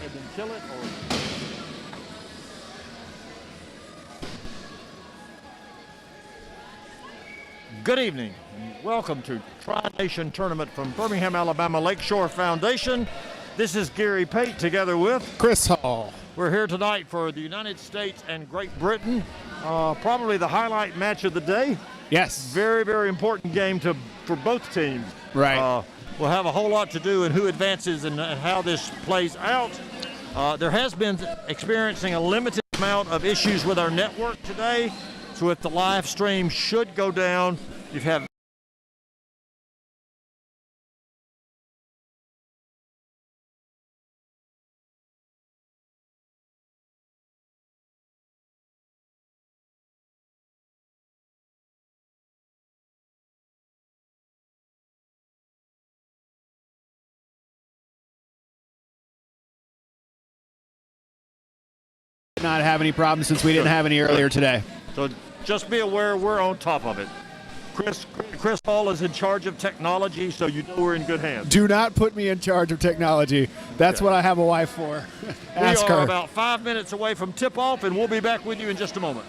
ahead and kill it. Good evening, and welcome to Tri-Nation Tournament from Birmingham, Alabama Lakeshore Foundation. This is Gary Pate together with Chris Hall. We're here tonight for the United States and Great Britain. Probably the highlight match of the day. Yes. Very, very important game for both teams. Right. We'll have a whole lot to do in who advances and how this plays out. There has been experiencing a limited amount of issues with our network today. So if the live stream should go down, you have not have any problems since we didn't have any earlier today. So just be aware we're on top of it. Chris Hall is in charge of technology, so you know we're in good hands. Do not put me in charge of technology. That's what I have a wife for. Ask we are her. about 5 minutes away from tip-off, and we'll be back with you in just a moment.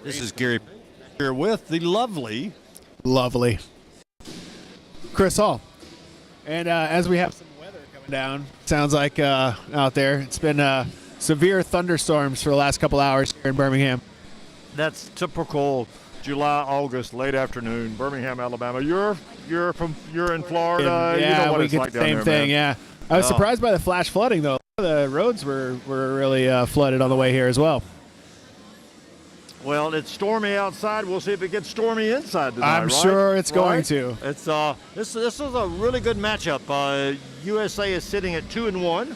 This is Gary here with the lovely Chris Hall. And as we have some weather coming down, sounds like out there, it's been severe thunderstorms for the last couple hours here in Birmingham. That's typical July, August, late afternoon, Birmingham, Alabama. You're in Florida. Yeah, you know what we it's get like the down same there, thing. man. Yeah, I was surprised by the flash flooding though. The roads were really flooded on the way here as well. Well, it's stormy outside. We'll see if it gets stormy inside tonight. I'm right? sure it's going Right? to. It's this is a really good matchup. USA is sitting at 2-1.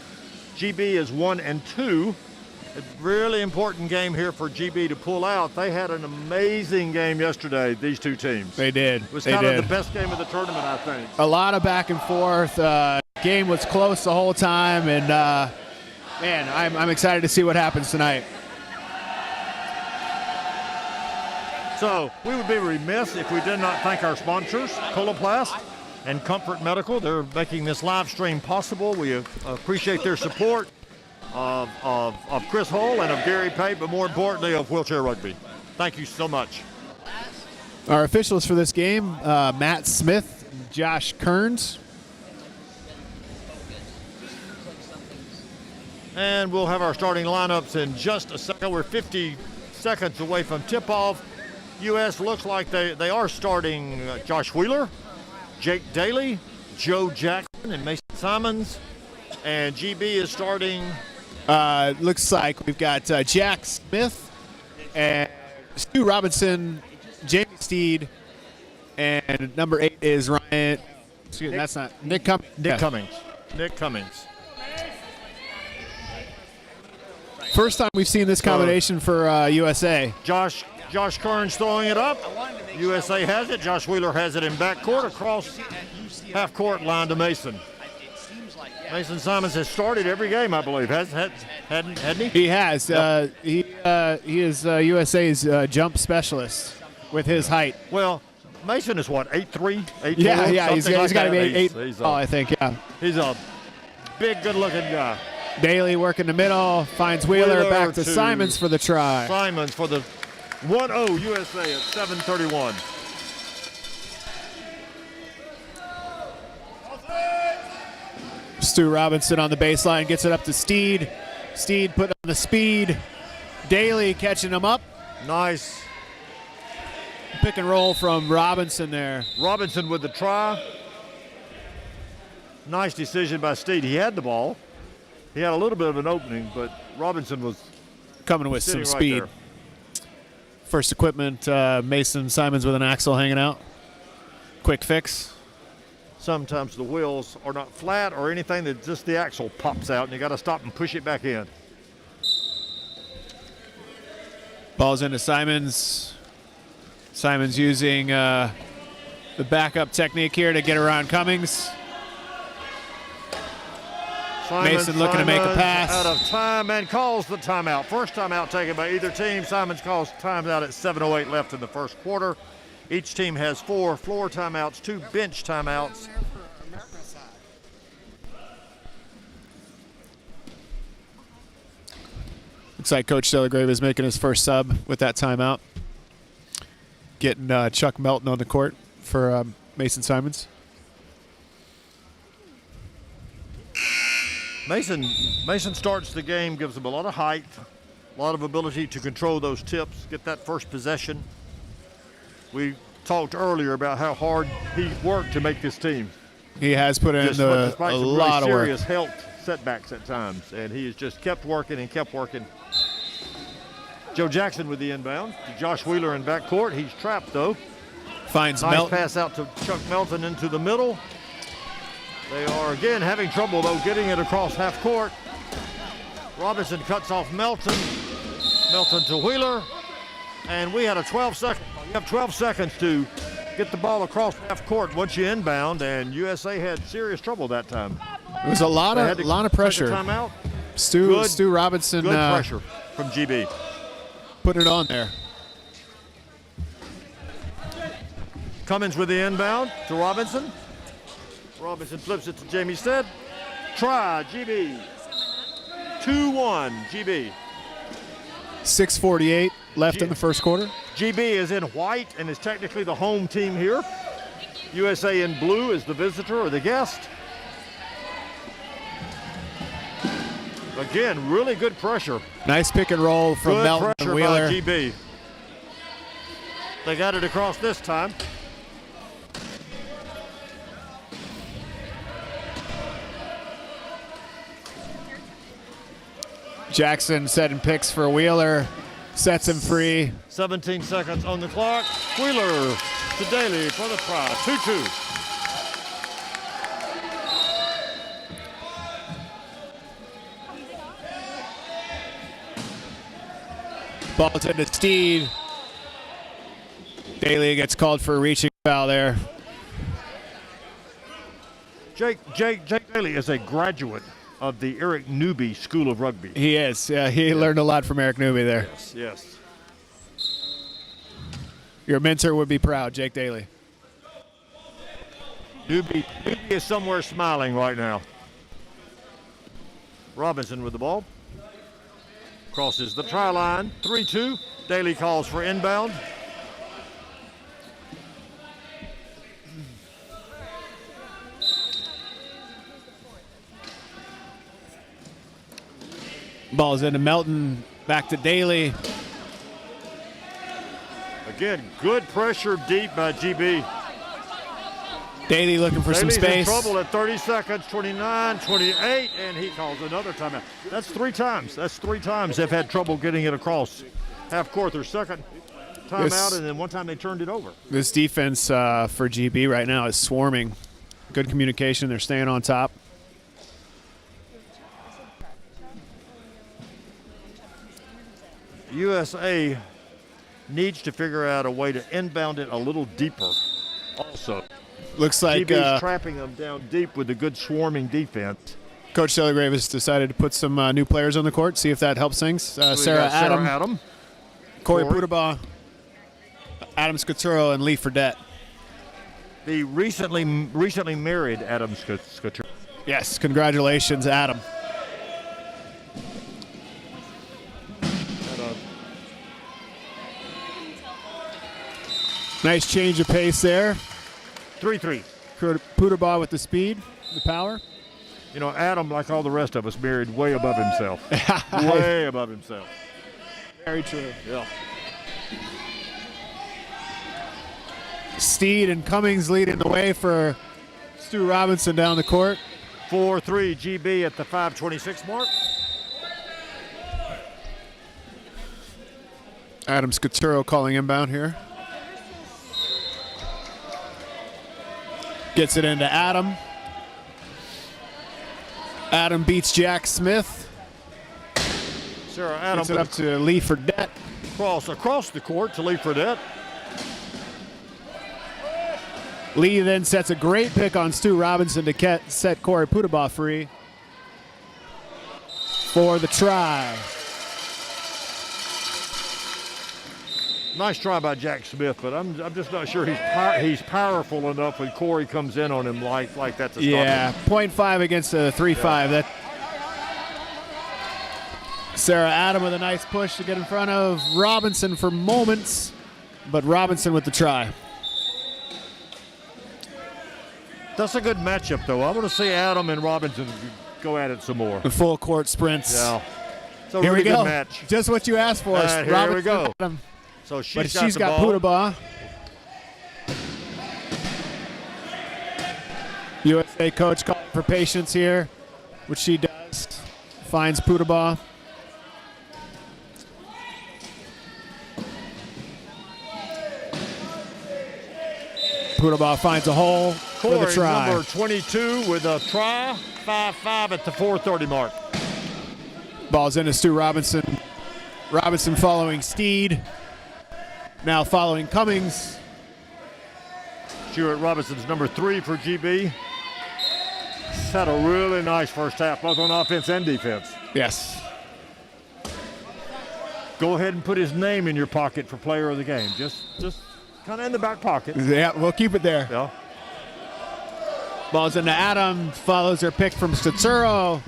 GB is 1-2. A really important game here for GB to pull out. They had an amazing game yesterday, these two teams. They did. It was They kind did. of the best game of the tournament, I think. A lot of back and forth. Game was close the whole time, and man, I'm excited to see what happens tonight. So we would be remiss if we did not thank our sponsors, Coloplast. and Comfort Medical. They're making this live stream possible. We appreciate their support of Chris Hull and of Gary Pate, but more importantly of Wheelchair Rugby. Thank you so much. Our officials for this game, Matt Smith, Josh Kearns. And we'll have our starting lineups in just a second. We're 50 seconds away from tip-off. U.S. looks like they are starting Josh Wheeler, Jake Daly, Joe Jackson, and Mason Simons. And GB is starting. Looks like we've got Jack Smith and Stu Robinson, Jamie Steed, and number 8 is Ryan. Excuse me, that's not Nick Cummings. Nick Cummings. First time we've seen this combination for USA. Josh Kearns throwing it up. USA has it. Josh Wheeler has it in backcourt across half-court line to Mason. Mason Simons has started every game, I believe. Hadn't he? He has. Yep. He is USA's jump specialist with his height. Well, Mason is what, 8'3", 8'4"? Yeah. He's got to be 8. I think. Yeah. He's a big, good-looking guy. Daly working the middle, finds Wheeler back to Simons for the try. Simons for the 1-0 USA at 7:31. Stu Robinson on the baseline gets it up to Steed. Steed put on the speed. Daly catching him up. Nice. Pick and roll from Robinson there. Robinson with the try. Nice decision by Steed. He had the ball. He had a little bit of an opening, but Robinson was coming with some right speed. there. First equipment, Mason Simons with an axle hanging out. Quick fix. Sometimes the wheels are not flat or anything, that just the axle pops out and you got to stop and push it back in. Ball's into Simons. Simons using the backup technique here to get around Cummings. Mason looking to make a pass. Out of time and calls the timeout. First timeout taken by either team. Simons calls timeout at 7:08 left in the first quarter. Each team has 4 floor timeouts, 2 bench timeouts. Looks like Coach Delagrave is making his first sub with that timeout. Getting Chuck Melton on the court for Mason Simons. Mason starts the game, gives him a lot of height, a lot of ability to control those tips, get that first possession. We talked earlier about how hard he worked to make this team. He has put in a lot of work. Serious health setbacks at times, and he has just kept working and kept working. Joe Jackson with the inbound to Josh Wheeler in backcourt. He's trapped though. Finds nice Melton. Pass out to Chuck Melton into the middle. They are again having trouble though getting it across half court. Robinson cuts off Melton. Melton to Wheeler. And we had a 12-second. You have 12 seconds to get the ball across half court once you inbound, and USA had serious trouble that time. It was a lot of pressure. Timeout. Stu Robinson. Good pressure from GB. Put it on there. Cummins with the inbound to Robinson. Robinson flips it to Jamie Stead. Try, GB. 2-1, GB. 6:48 left in the first quarter. GB is in white and is technically the home team here. USA in blue is the visitor or the guest. Again, really good pressure. Nice pick and roll from good Melton pressure and Wheeler. by GB. They got it across this time. Jackson setting picks for Wheeler. Sets him free. 17 seconds on the clock. Wheeler to Daly for the try. 2-2. Ball's into Steed. Daly gets called for a reaching foul there. Jake Daly is a graduate of the Eric Newby School of Rugby. He is. Yeah, he learned a lot from Eric Newby there. Yes. Your mentor would be proud, Jake Daly. Newby is somewhere smiling right now. Robinson with the ball. Crosses the try line. 3-2. Daly calls for inbound. Ball's into Melton. Back to Daly. Again, good pressure deep by GB. Daly looking for some Daly's space. in trouble at 30 seconds, 29, 28, and he calls another timeout. That's 3 times. That's 3 times they've had trouble getting it across half court. Their second timeout, and then one time they turned it over. This defense for GB right now is swarming. Good communication. They're staying on top. USA needs to figure out a way to inbound it a little deeper also. Looks like GB's trapping them down deep with a good swarming defense. Coach Sellegrave has decided to put some new players on the court, see if that helps things. So we Sarah got Adam, Corey Pudabaugh, Adam Scoturo, and Lee Fredette. The recently married Adam Scoturo. Yes, congratulations, Adam. Nice change of pace there. 3-3. Pudabaugh with the speed, the power. You know, Adam, like all the rest of us, married way above himself. Way above himself. Very true. Yeah. Steed and Cummings leading the way for Stu Robinson down the court. 4-3 GB at the 5:26 mark. Adam Scoturo calling inbound here. Gets it into Adam. Adam beats Jack Smith. Sarah Adam Gets it up to Lee Fredette. across the court to Lee Fredette. Lee then sets a great pick on Stu Robinson to set Corey Pudabaugh free for the try. Nice try by Jack Smith, but I'm just not sure he's powerful enough when Corey comes in on him like that to stop Yeah, him. 0.5 against a 3-5. That Sarah Adam with a nice push to get in front of Robinson for moments, but Robinson with the try. That's a good matchup, though. I want to see Adam and Robinson go at it some more. The full court sprints. Yeah, it's a Here really we go. good match. Just what you asked for. Here Robinson we go. Adam. So But she's got the ball. Pudabaugh. USA coach calling for patience here, which she does. Finds Pudabaugh. Pudabaugh finds a hole for the Corey, try. number 22 with a try. 5-5 at the 4:30 mark. Ball's into Stu Robinson. Robinson following Steed. Now following Cummings. Stuart Robinson's number 3 for GB. He's had a really nice first half, both on offense and defense. Yes. Go ahead and put his name in your pocket for player of the game. Just kind of in the back pocket. Yeah, we'll keep it there. Yeah. Ball's into Adam. Follows her pick from Statsuro.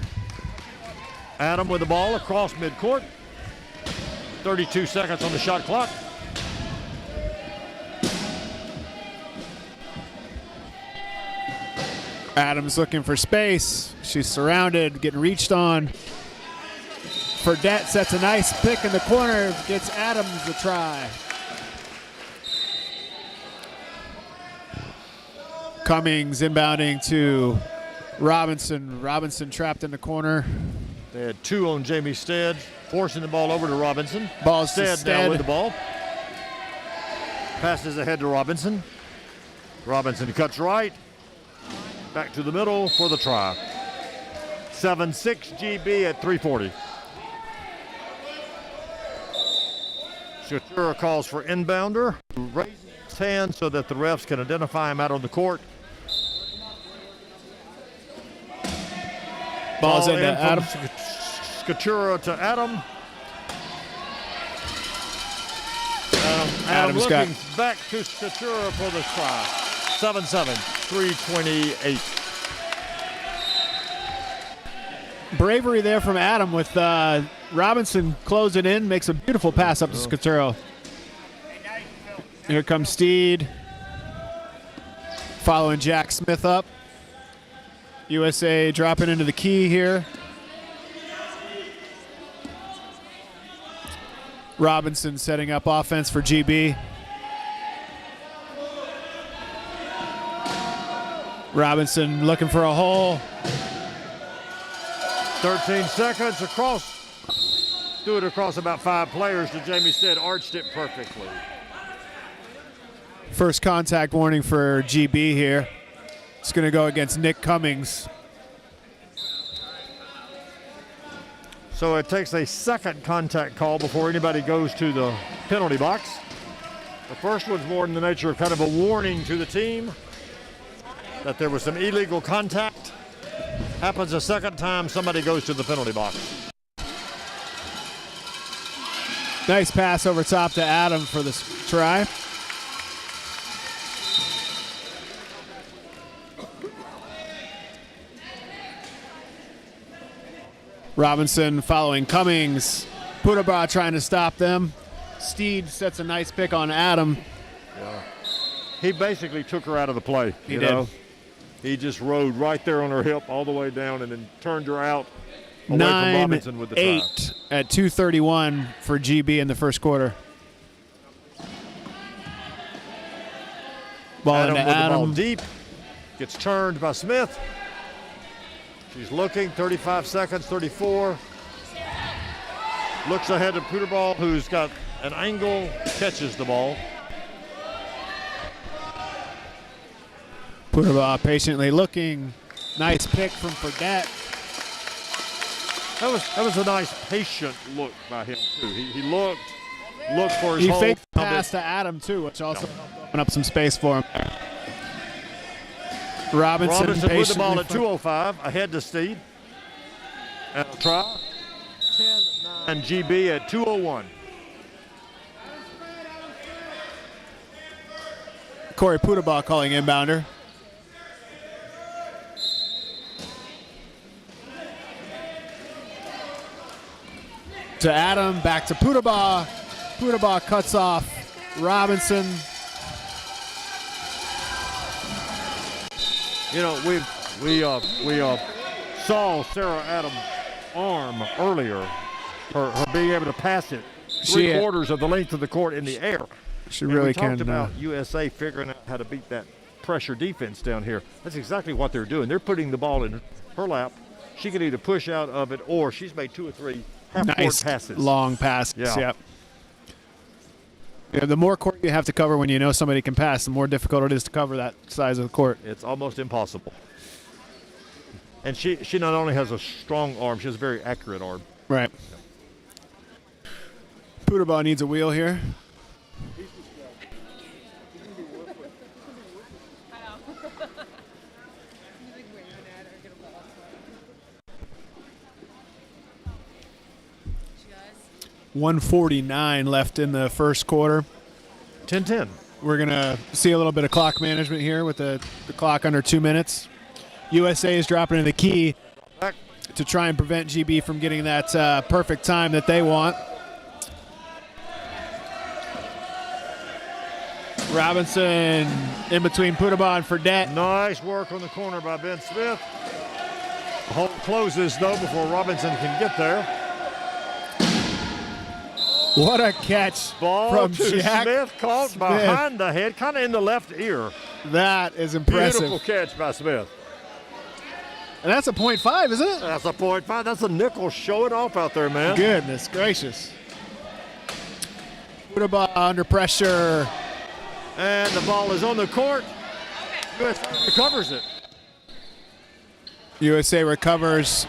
Adam with the ball across midcourt. 32 seconds on the shot clock. Adams looking for space. She's surrounded, getting reached on. Fredette sets a nice pick in the corner, gets Adams the try. Cummings inbounding to Robinson. Robinson trapped in the corner. They had 2 on Jamie Stead, forcing the ball over to Robinson. Ball's to Stead now Stead. with the ball. Passes ahead to Robinson. Robinson cuts right. Back to the middle for the try. 7-6 GB at 3:40. Shatura calls for inbounder. Raises his hand so that the refs can identify him out on the court. Ball's Ball into in from Adam. Skatura to Adam. Adam Adam's looking got- back to Skatura for the try. 7-7, 3:28. Bravery there from Adam with Robinson closing in, makes a beautiful pass up to Scaturo. Here comes Steed, following Jack Smith up. USA dropping into the key here. Robinson setting up offense for GB. Robinson looking for a hole. 13 seconds across. Do it across about 5 players to Jamie Stead. Arched it perfectly. First contact warning for GB here. It's going to go against Nick Cummings. So it takes a second contact call before anybody goes to the penalty box. The first one's more in the nature of kind of a warning to the team that there was some illegal contact. Happens a second time, somebody goes to the penalty box. Nice pass over top to Adam for this try. Robinson following Cummings. Pudabaugh trying to stop them. Steed sets a nice pick on Adam. Yeah. He basically took her out of the play. He you did. know? He just rode right there on her hip all the way down and then turned her out away from Robinson with the 9-8 at 2:31 for GB in the first quarter. Ball Adam into with the ball Adam. deep. Gets turned by Smith. She's looking, 35 seconds, 34. Looks ahead to Pudabaugh, who's got an angle, catches the ball. Pudabaugh patiently looking. Nice pick from Fredette. That was a nice patient look by him too. He looked for his He hole. faked the pass to Adam too, which also opened up some space for him. Robinson Robinson with the ball patiently at 2:05, ahead to Steed. And a try. 10-9 GB at 2:01. Corey Pudabaugh calling inbounder. To Adam, back to Pudabaugh. Pudabaugh cuts off Robinson. You know, we saw Sarah Adams' arm earlier, her being able to pass it three-quarters of the length of the court in the air. She And really we talked can. about USA figuring out how to beat that pressure defense down here. That's exactly what they're doing. They're putting the ball in her lap. She can either push out of it or she's made 2 or 3 half-court Nice passes. long passes. Yeah. Yep. Yeah, the more court you have to cover when you know somebody can pass, the more difficult it is to cover that size of the court. It's almost impossible. And she not only has a strong arm, she has a very accurate arm. Right. Pudabaugh needs a wheel here. .149 left in the first quarter. 10-10. We're going to see a little bit of clock management here with the clock under 2 minutes. USA is dropping in the key Back. to try and prevent GB from getting that perfect time that they want. Robinson in between Pudabaugh and Fredette. Nice work on the corner by Ben Smith. The hole closes, though, before Robinson can get there. What a catch Ball from to Jack Smith, caught Smith. behind the head, kind of in the left ear. That is impressive. Beautiful catch by Smith. And that's a .5, isn't it? That's a .5. That's a nickel. Show it off out there, man. Goodness gracious. Pudabaugh under pressure. And the ball is on the court. USA recovers it. USA recovers.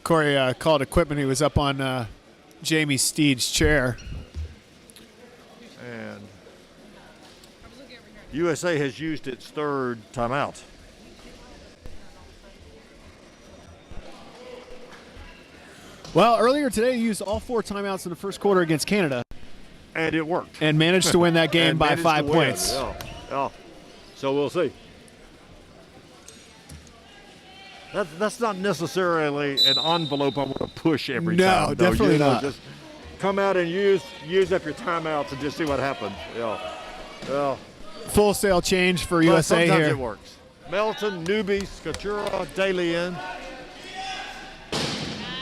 Corey called equipment. He was up on Jamie Steed's chair. And USA has used its third timeout. Well, earlier today, you used all 4 timeouts in the first quarter against Canada. And it worked. And managed to win that game And by managed 5 to win. points. Yeah. So we'll see. That's not necessarily an envelope I want to push every time. No, definitely not. Just come out and use up your timeouts and just see what happens. Yeah. Full sail change for But USA sometimes here. it works. Melton, Newby, Skatura, Daly in.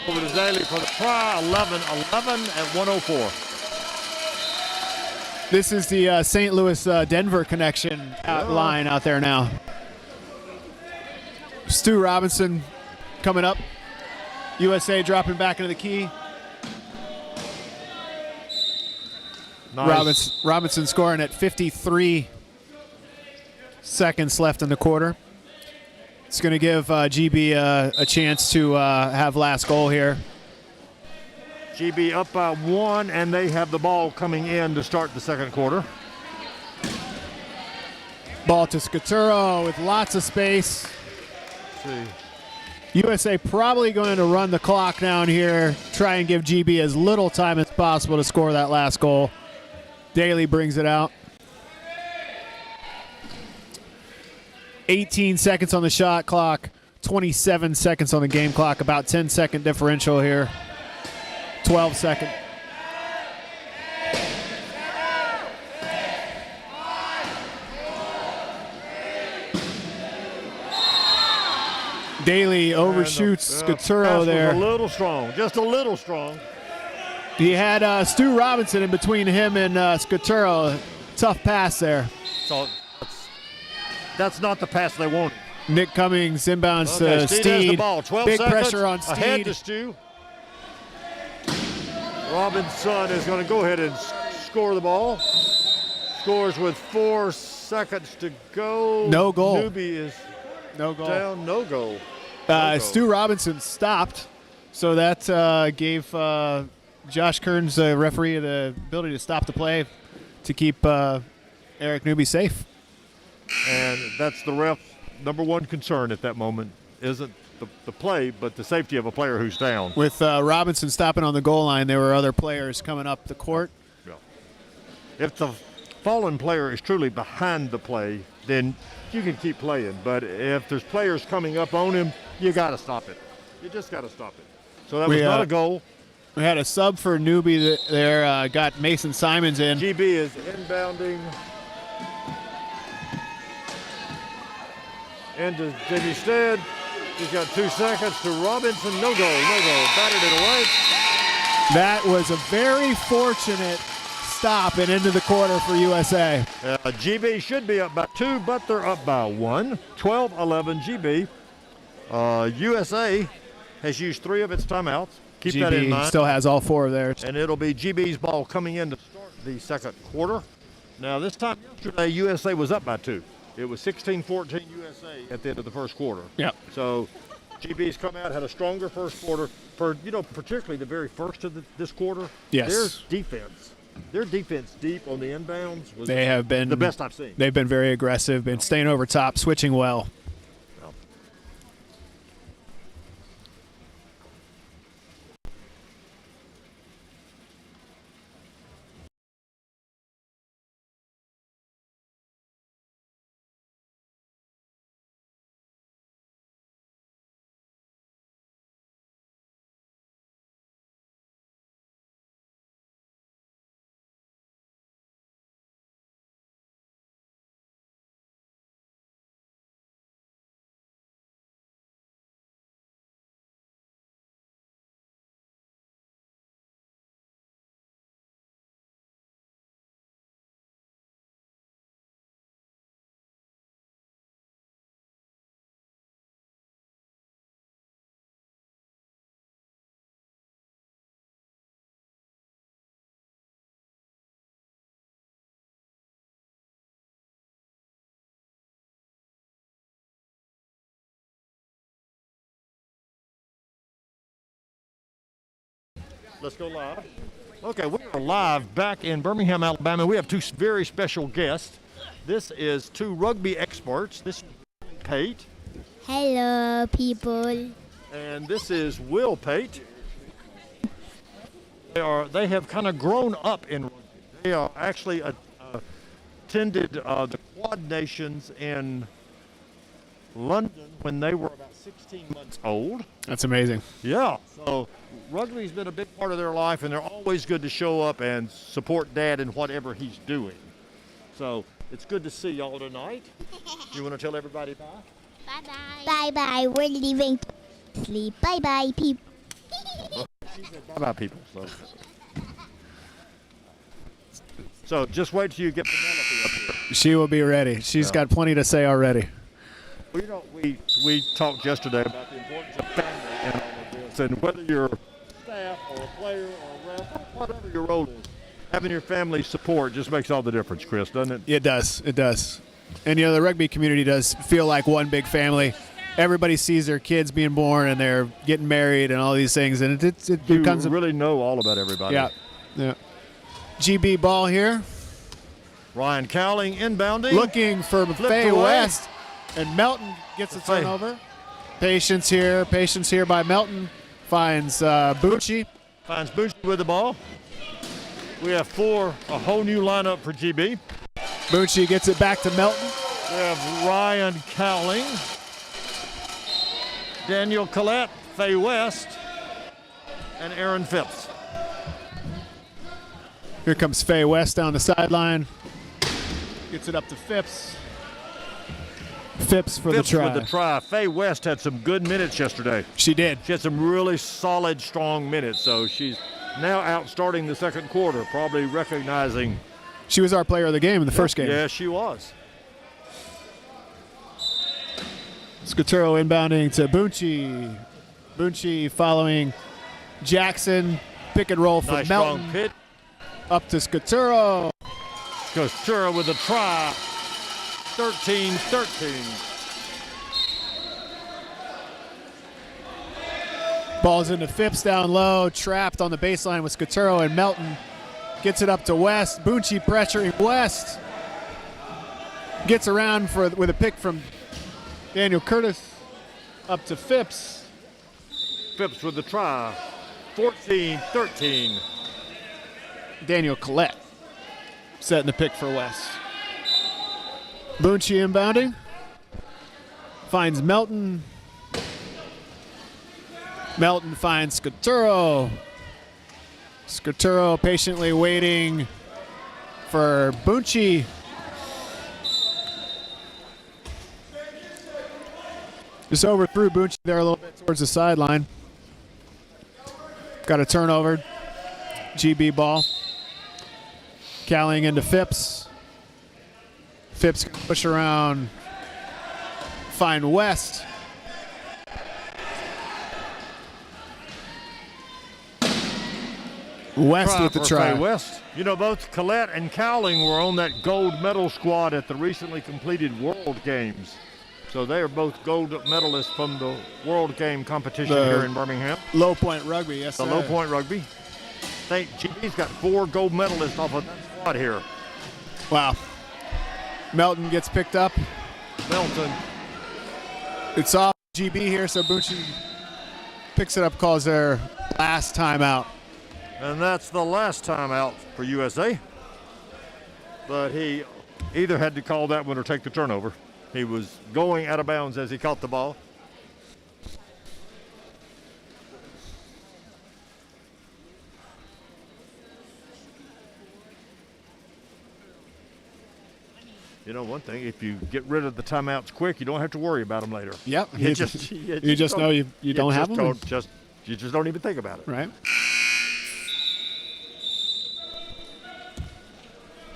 Over to Daly for the try. 11 at 104. This is the St. Louis-Denver connection line out there now. Stu Robinson coming up. USA dropping back into the key. Nice. Robinson scoring at 53 seconds left in the quarter. It's going to give GB a chance to have last goal here. GB up by 1, and they have the ball coming in to start the second quarter. Ball to Scaturo with lots of space. Let's see. USA probably going to run the clock down here, try and give GB as little time as possible to score that last goal. Daly brings it out. 18 seconds on the shot clock, 27 seconds on the game clock, about 10-second differential here. 12-second. Daly overshoots Scaturo there. A little strong, just a little strong. He had Stu Robinson in between him and Scaturo. Tough pass there. So that's not the pass they wanted. Nick Cummings inbounds to Steed has the Steed. ball. 12 Big seconds pressure on ahead Steed. to Stu. Robinson is going to go ahead and score the ball. Scores with 4 seconds to go. No goal. Newby is No goal. down. No goal. No goal. Stu Robinson stopped, so that gave Josh Kearns, the referee, the ability to stop the play to keep Eric Newby safe. And that's the ref's number one concern at that moment. Isn't the play, but the safety of a player who's down. With Robinson stopping on the goal line, there were other players coming up the court. Yeah. If the fallen player is truly behind the play, then you can keep playing. But if there's players coming up on him, you got to stop it. You just got to stop it. So that was not a goal. We had a sub for Newby there. Got Mason Simons in. GB is inbounding into Jimmy Stead. He's got 2 seconds to Robinson. No goal. Batted it away. That was a very fortunate stop and into the quarter for USA. GB should be up by 2, but they're up by 1. 12-11 GB. USA has used 3 of its timeouts. Keep that in GB mind. still has all 4 of theirs. And it'll be GB's ball coming in to start the second quarter. Now, this time yesterday, USA was up by 2. It was 16-14 USA at the end of the first quarter. Yep. So GB's come out, had a stronger first quarter. For particularly the very first of this quarter. Yes. Their defense deep on the inbounds was They have been the best I've seen. They've been very aggressive, been staying over top, switching well. Let's go live. Okay, we are live back in Birmingham, Alabama. We have 2 very special guests. This is 2 rugby experts. This is Pate. Hello, people. And this is Will Pate. They have kind of grown up in rugby. They are actually attended the Quad Nations in London when they were about 16 months old. That's amazing. Yeah. So rugby's been a big part of their life, and they're always good to show up and support Dad in whatever he's doing. So it's good to see y'all tonight. You want to tell everybody bye? Bye-bye. Bye-bye. We're leaving to sleep. Bye-bye, people. Bye-bye, people. So just wait till you get Penelope up here. She will be ready. She's got plenty to say already. Well, you know, we talked yesterday about the importance of family in all of this, and whether you're staff or a player or a ref, or whatever your role is, having your family support just makes all the difference, Chris, doesn't it? It does. It does. And, you know, the rugby community does feel like one big family. Everybody sees their kids being born and they're getting married and all these things, and it You becomes really know all about everybody. yeah. GB ball here, Ryan Cowling inbounding. looking for Flipped Faye away. West, and Melton gets a Faye. turnover. Patience here by Melton. Finds Bucci. Finds Bucci with the ball. We have a whole new lineup for GB. Bucci gets it back to Melton. We have Ryan Cowling, Daniel Collette, Faye West, and Aaron Phipps. Here comes Faye West down the sideline. Gets it up to Phipps. Phipps for Phipps the try. with the try. Faye West had some good minutes yesterday. She did. She had some really solid, strong minutes, so she's now out starting the second quarter, probably recognizing. She was our player of the game in the first game. Yeah, she was. Scaturo inbounding to Bucci. Bucci following Jackson. Pick and roll from Nice Melton. strong pitch. Up to Scaturo. Costura with a try. 13-13. Ball's into Phipps down low. Trapped on the baseline with Scaturo, and Melton gets it up to West. Bucci pressuring West. Gets around with a pick from Daniel Curtis. Up to Phipps. Phipps with the try. 14-13. Daniel Collette setting the pick for West. Bucci inbounding. Finds Melton. Melton finds Scaturo. Scaturo patiently waiting for Bucci. Just overthrew Bucci there a little bit towards the sideline. Got a turnover. GB ball. Cowling into Phipps. Phipps can push around. Find West. West with the for try. Faye West. You know, both Collette and Cowling were on that gold medal squad at the recently completed World Games. So they are both gold medalists from the World Game competition here in Birmingham. Low point rugby, yes, The sir. low point rugby. I think GB's got 4 gold medalists off of that squad here. Wow. Melton gets picked up. Melton. It's off GB here, so Bucci picks it up, calls their last timeout. And that's the last time out for USA. But he either had to call that one or take the turnover. He was going out of bounds as he caught the ball. You know, one thing, if you get rid of the timeouts quick, you don't have to worry about them later. Yep. You just know you don't have them. You just don't even think about it. Right.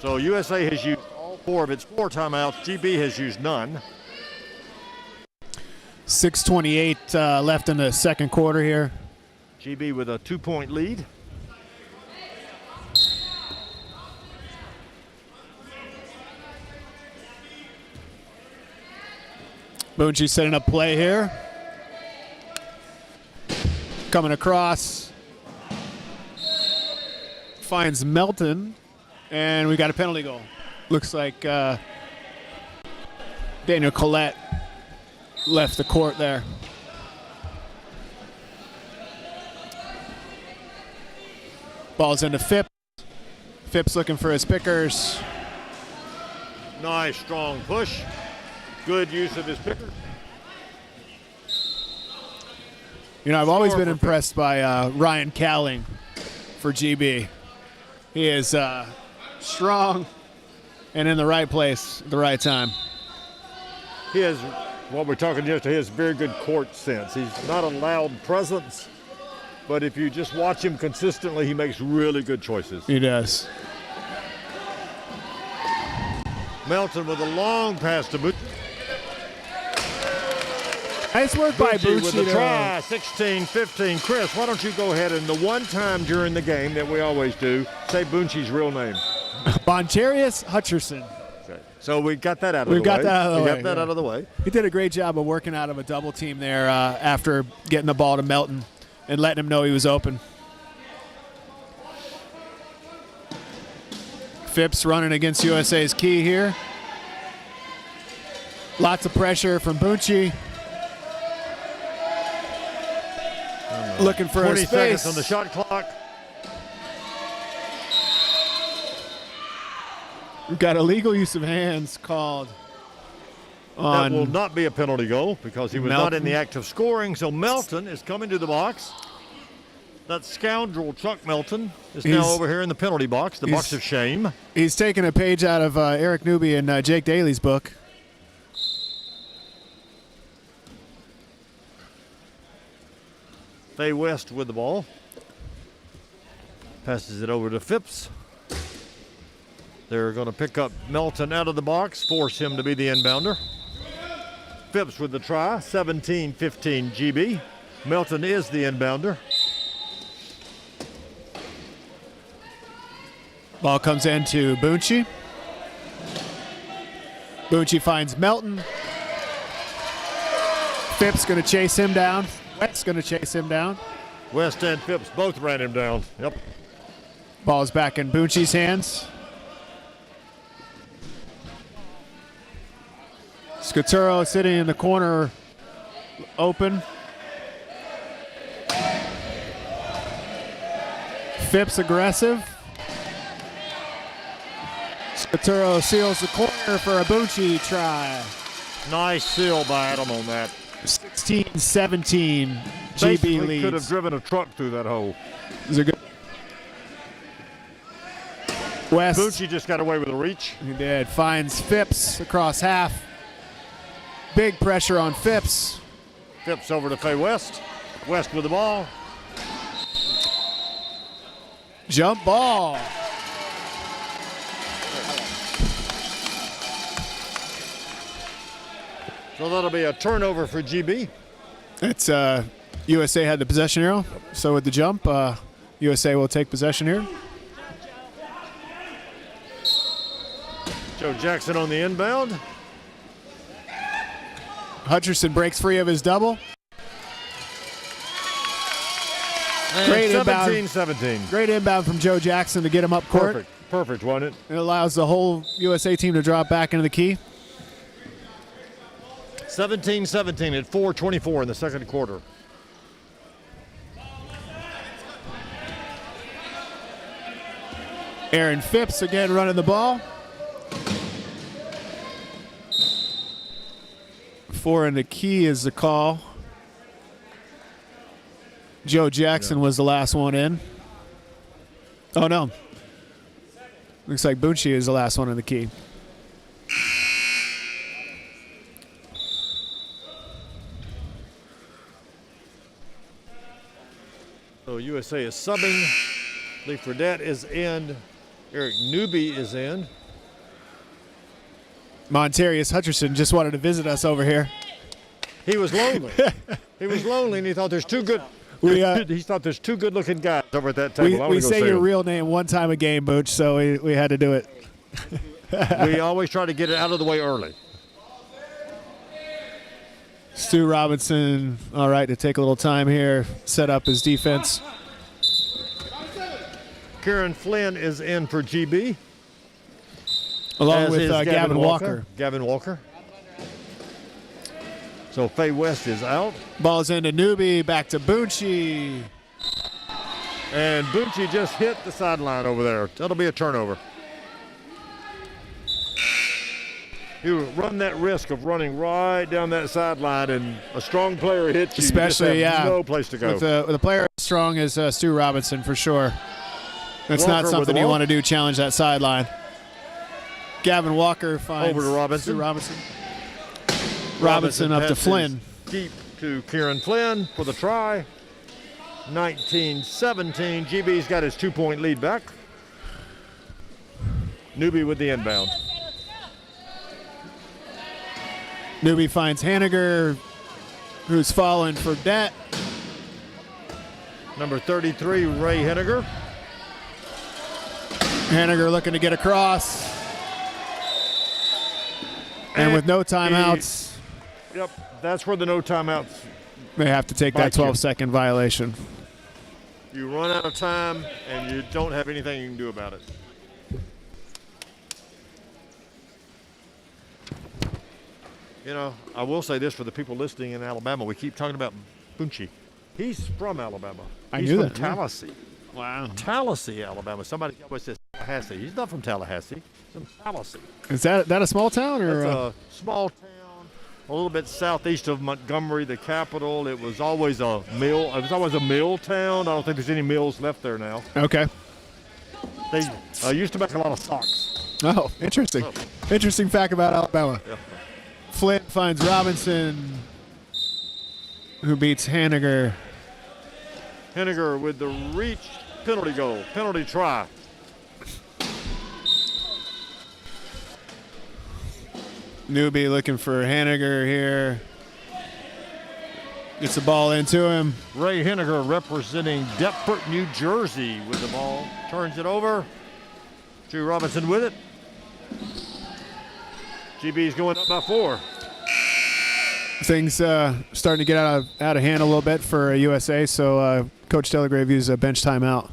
So USA has used all 4 of its 4 timeouts. GB has used none. 6:28 left in the second quarter here. GB with a 2-point lead. Bucci setting up play here. Coming across. Finds Melton. And we got a penalty goal. Looks like Daniel Collette left the court there. Ball's into Phipps. Phipps looking for his pickers. Nice, strong push. Good use of his pickers. You know, I've always Score been for impressed by Ryan Cowling for GB. He is strong and in the right place at the right time. He has, what we're talking yesterday, he has very good court sense. He's not a loud presence, but if you just watch him consistently, he makes really good choices. He does. Melton with a long pass to Bucci. Nice work by Bucci with the Bucci. try, 16-15. Chris, why don't you go ahead and the one time during the game that we always do, say Bunci's real name. Boncharius Hutcherson. Okay. So we got that out of We've the way. got that out of the way, We got that yeah. out of the way. He did a great job of working out of a double team there after getting the ball to Melton and letting him know he was open. Phipps running against USA's key here. Lots of pressure from Bucci. Looking for 20 a space. seconds on the shot clock. We've got illegal use of hands called That will on not be a penalty goal because he was not in Melton. the act of scoring. So Melton is coming to the box. That scoundrel Chuck Melton is now He's- over here in the penalty box, the box of shame. He's taking a page out of Eric Newby and Jake Daly's book. Faye West with the ball. Passes it over to Phipps. They're going to pick up Melton out of the box, force him to be the inbounder. Phipps with the try, 17-15 GB. Melton is the inbounder. Ball comes into Bucci. Bucci finds Melton. Phipps going to chase him down. West's going to chase him down. West and Phipps both ran him down. Yep. Ball's back in Bucci's hands. Scaturo sitting in the corner open. Phipps aggressive. Scaturo seals the corner for a Bucci try. Nice seal by Adam on that. 16-17, Basically GB leads. could have driven a truck through that hole. Is it good? West, Bucci just got away with a reach. he did, finds Phipps across half. Big pressure on Phipps. Phipps over to Faye West. West with the ball. Jump ball. So that'll be a turnover for GB. It's USA had the possession arrow, so with the jump, USA will take possession here. Joe Jackson on the inbound. Hutcherson breaks free of his double. And Great inbound. 17-17. Great inbound from Joe Jackson to get him up court. Perfect. Perfect, wasn't it? It allows the whole USA team to drop back into the key. 17-17 at 4:24 in the second quarter. Aaron Phipps again running the ball. 4 in the key is the call. Joe Jackson was the last one in. Oh, no. Looks like Bucci is the last one in the key. So USA is subbing. Lee Fredette is in. Eric Newby is in. Montarius Hutcherson just wanted to visit us over here. He was lonely. He was lonely, and he thought there's two good. We, he thought there's two good-looking guys over at that table. I wanna we go say see your them. real name one time a game, Booch, so we had to do it. We always try to get it out of the way early. Stu Robinson, all right, to take a little time here, set up his defense. Kieran Flynn is in for GB. Along as with is Gavin Walker. Gavin Walker. So Faye West is out. Ball's into Newby, back to Bucci. And Bucci just hit the sideline over there. That'll be a turnover. You run that risk of running right down that sideline, and a strong player hits you. Especially, you just have yeah, no place to go. With a player as strong as Stu Robinson, for sure. That's Walker not with something the you ball. want to do, challenge that sideline. Gavin Walker finds Over to Robinson. Stu Robinson. Robinson up to passes Flynn. Deep to Kieran Flynn for the try. 19-17. GB's got his 2-point lead back. Newbie with the inbound. Newbie finds Haniger, who's falling for debt. Number 33, Ray Henniger. Haniger looking to get across. And with no timeouts, Yep, that's where the no timeouts. they have to take that Bite you. 12-second violation. You run out of time, and you don't have anything you can do about it. You know, I will say this for the people listening in Alabama. We keep talking about Bucci. He's from Alabama. I He's knew from that, yeah. Tallahassee. Wow. Tallahassee, Alabama. Somebody always says Tallahassee. He's not from Tallahassee. He's from Tallahassee. Is that a small town? Or That's a small town, a little bit southeast of Montgomery, the capital. It was always a mill. It was always a mill town. I don't think there's any mills left there now. Okay. They used to make a lot of socks. Oh, interesting. Interesting fact about Alabama. Yeah. Flynn finds Robinson, who beats Haniger. Henniger with the reach, penalty goal, penalty try. Newbie looking for Haniger here. Gets the ball into him. Ray Henniger representing Deptford, New Jersey with the ball. Turns it over. Drew Robinson with it. GB's going up by 4. Things starting to get out of hand a little bit for USA, so Coach Delagrave used a bench timeout.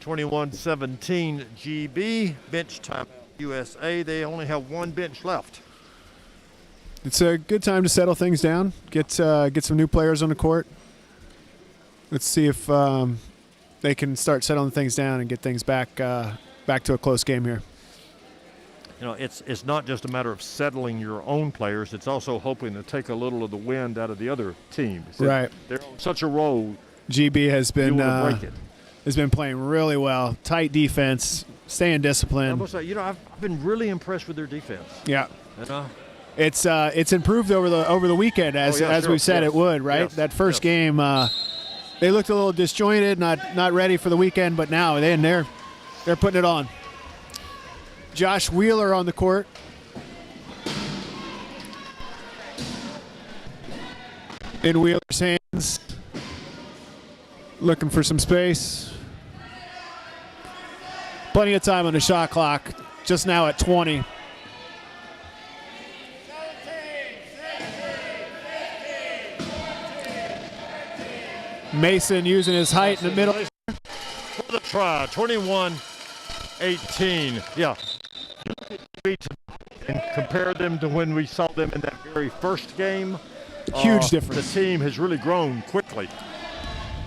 21-17 GB, bench time USA. They only have one bench left. It's a good time to settle things down, get some new players on the court. Let's see if they can start settling things down and get things back to a close game here. You know, it's not just a matter of settling your own players. It's also hoping to take a little of the wind out of the other teams. Right. They're on such a roll. GB has You been want to break it. has been playing really well. Tight defense, staying I disciplined. must say, you know, I've been really impressed with their defense. Yeah. You know? It's improved over the weekend as sure, we said yes, it would, right? yes, That first yes. game, they looked a little disjointed, not ready for the weekend, but now they're putting it on. Josh Wheeler on the court. In Wheeler's hands, looking for some space. Plenty of time on the shot clock, just now at 20. Mason using his height in the middle. For the try, 21-18. Yeah. And compare them to when we saw them in that very first game. Huge difference. The team has really grown quickly.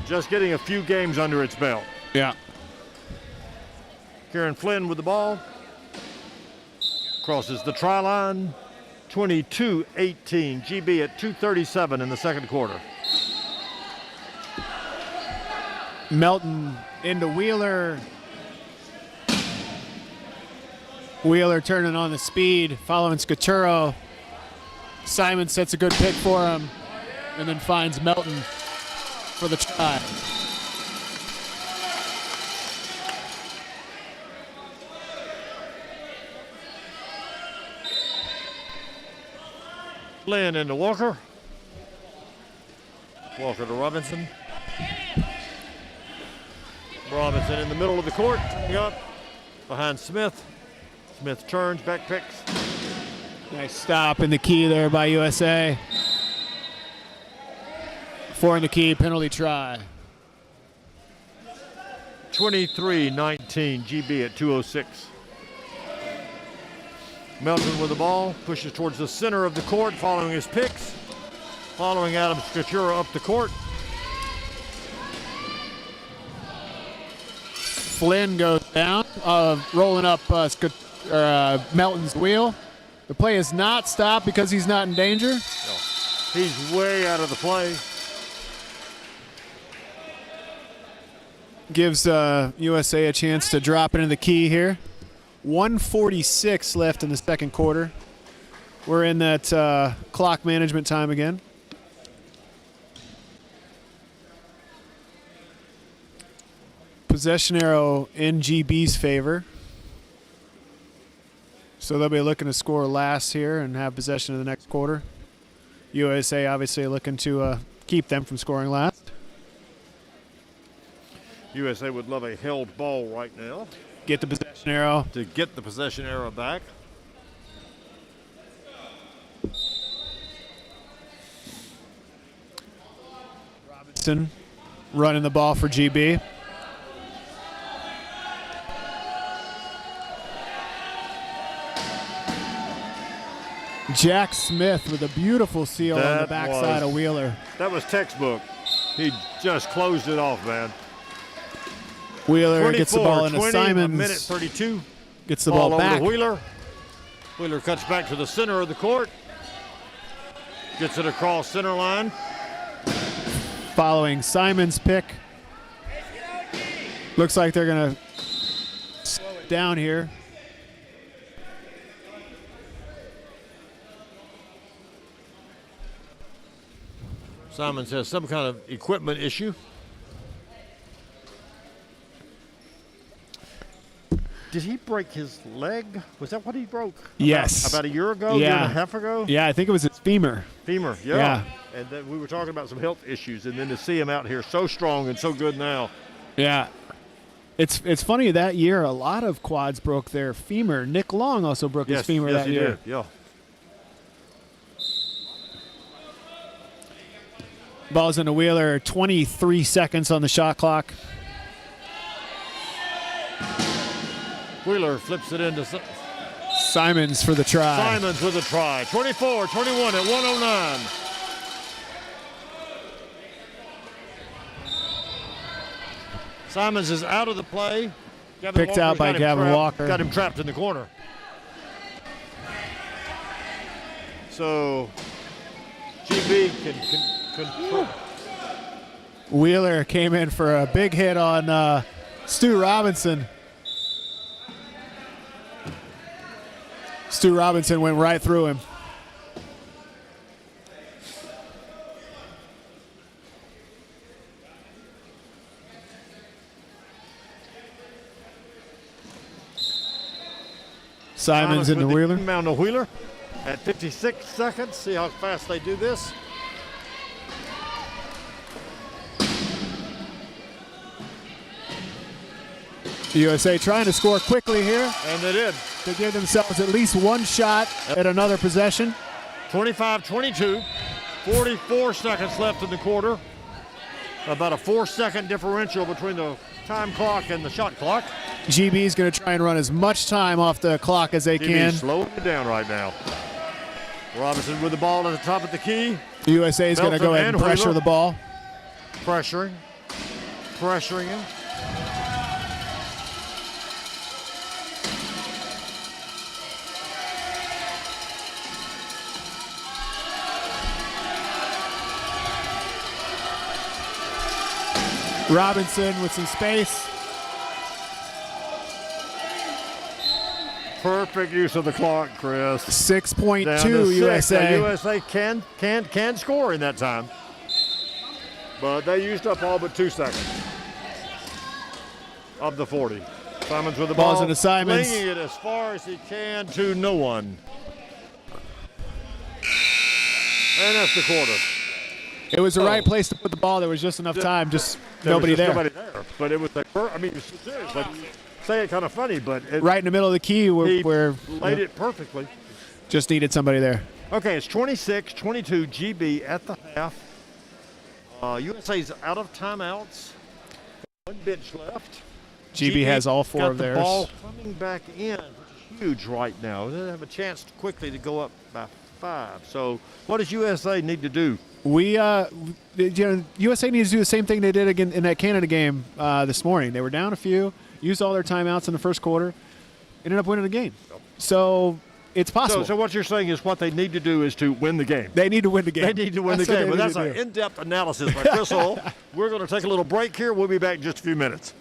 Just getting a few games under its belt. Yeah. Kieran Flynn with the ball. Crosses the try line. 22-18. GB at 2:37 in the second quarter. Melton into Wheeler. Wheeler turning on the speed, following Scaturo. Simon sets a good pick for him, and then finds Melton for the try. Flynn into Walker. Walker to Robinson. Robinson in the middle of the court, coming up behind Smith. Smith turns, back picks. Nice stop in the key there by USA. 4 in the key, penalty try. 23-19, GB at 2:06. Melton with the ball, pushes towards the center of the court, following his picks. Following Adam Scaturo up the court. Flynn goes down, rolling up Melton's wheel. The play is not stopped because he's not in danger. No. He's way out of the play. Gives USA a chance to drop into the key here. 1:46 left in the second quarter. We're in that clock management time again. Possession arrow in GB's favor. So they'll be looking to score last here and have possession of the next quarter. USA obviously looking to keep them from scoring last. USA would love a held ball right now Get the possession arrow. to get the possession arrow back. Robinson running the ball for GB. Jack Smith with a beautiful seal on the That backside was- of Wheeler. That was textbook. He just closed it off, man. Wheeler gets the ball 24-20, into a Simons. minute 32. Gets the ball over back. to Wheeler. Wheeler cuts back to the center of the court. Gets it across center line. Following Simons' pick. Looks like they're going to slow it down here. Simons has some kind of equipment issue. Did he break his leg? Was that what he broke? Yes. About a year ago, year and a half ago? Yeah, I think it was his femur. Femur, Yeah. And then we were talking about some health issues, and then to see him out here so strong and so good now. Yeah. It's funny, that year a lot of quads broke their femur. Nick Long also broke his femur yes, that he year. did. Yeah. Ball's into Wheeler, 23 seconds on the shot clock. Wheeler flips it into Simons for the try. Simons with a try. 24-21 at 109. Simons is out of the play. Gavin Picked out Walker's by got him Gavin trapped- Walker. Got him trapped in the corner. So GB can control. Wheeler came in for a big hit on Stu Robinson. Stu Robinson went right through him. Simons into with the Wheeler. inbound to Wheeler at 56 seconds. See how fast they do this. USA trying to score quickly here And they did. to give themselves at least one shot at another possession. 25-22. 44 seconds left in the quarter. About a 4-second differential between the time clock and the shot clock. GB is going to try and run as much time off the clock as they can. Slowing it down right now. Robinson with the ball at the top of the key. USA is going to Melton go ahead and and pressure Wheeler. the ball. Pressuring him. Robinson with some space. Perfect use of the clock, Chris. 6.2 Down to 6. USA. Now, USA can score in that time. But they used up all but 2 seconds of the 40. Simons with the Ball's ball. into Simons. Flinging it as far as he can to no one. And that's the quarter. It was the right place to put the ball. There was just enough time, just There was nobody just there. Nobody there. But it was like, I mean, seriously, say it kind of funny, but it, Right in the middle of the key he where laid it perfectly. just needed somebody there. Okay, it's 26-22 GB at the half. USA's out of timeouts. One bench left. GB has all 4 got of the theirs. ball coming back in, which is huge right now. They have a chance quickly to go up by 5. So what does USA need to do? USA needs to do the same thing they did again in that Canada game this morning. They were down a few. used all their timeouts in the first quarter, ended up winning the game. So it's possible. So what you're saying is what they need to do is to win the game. They need to win the game. They need to win the That's what game. they Well, need that's to an do. in-depth analysis by Chris Hull. We're going to take a little break here. We'll be back in just a few minutes.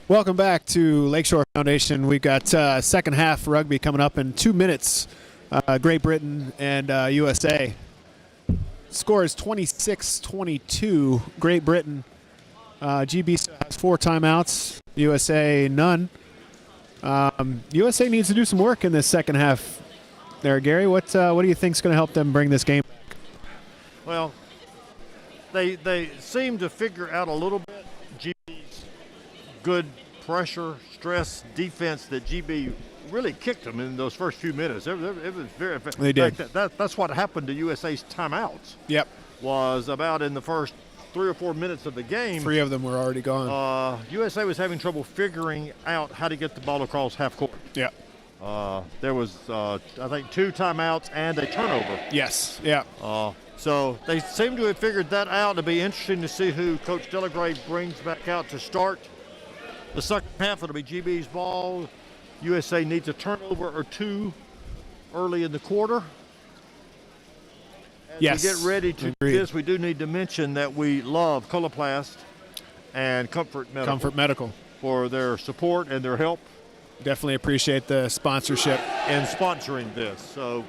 Welcome back to Lakeshore Foundation. We've got second half rugby coming up in 2 minutes. Great Britain and USA. Score is 26-22. Great Britain. GB still has 4 timeouts. USA none. USA needs to do some work in this second half. There, Gary. What do you think is going to help them bring this game back? Well, they seem to figure out a little bit GB's good pressure, stress, defense that GB really kicked them in those first few minutes. It was very effective. They did. That's what happened to USA's timeouts. Yep. Was about in the first 3 or 4 minutes of the game. 3 of them were already gone. USA was having trouble figuring out how to get the ball across half court. Yeah. There was, I think, 2 timeouts and a turnover. Yes. Yeah. So they seem to have figured that out. It'll be interesting to see who Coach Delagrave brings back out to start the second half. It'll be GB's ball. USA needs a turnover or 2 early in the quarter. As Yes. we get ready to do this, we do need to mention that we love Coloplast and Comfort Medical for their support and their help Definitely appreciate the sponsorship. in sponsoring this. So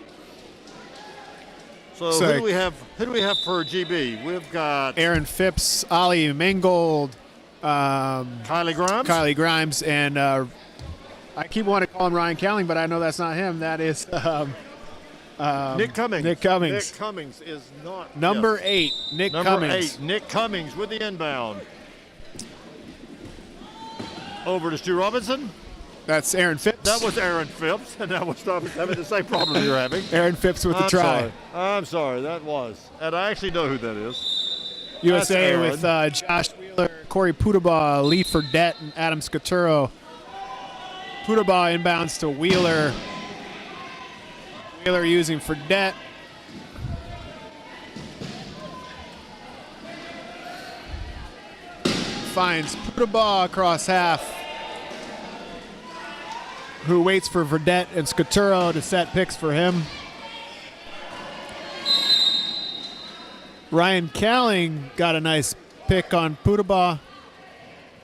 So- who do we have? Who do we have for GB? We've got Aaron Phipps, Ollie Mangold, Kylie Grimes, and I keep wanting to call him Ryan Cowling, but I know that's not him. That is Nick Cummings. Nick Cummings. Nick Cummings is not Number yes. 8, Nick Number Cummings. 8, Nick Cummings with the inbound. Over to Stu Robinson. That's Aaron Phipps. That was Aaron Phipps, and that was having the same problem you're having. Aaron Phipps with the I'm try. sorry. I'm sorry, that was. And I actually know who that is. USA Aaron. with Josh Wheeler, Corey Pudabaugh, Lee Fredette, and Adam Scaturo. Pudabaugh inbounds to Wheeler. Wheeler using Fredette. Finds Pudabaugh across half, who waits for Verdette and Scaturo to set picks for him. Ryan Cowling got a nice pick on Pudabaugh.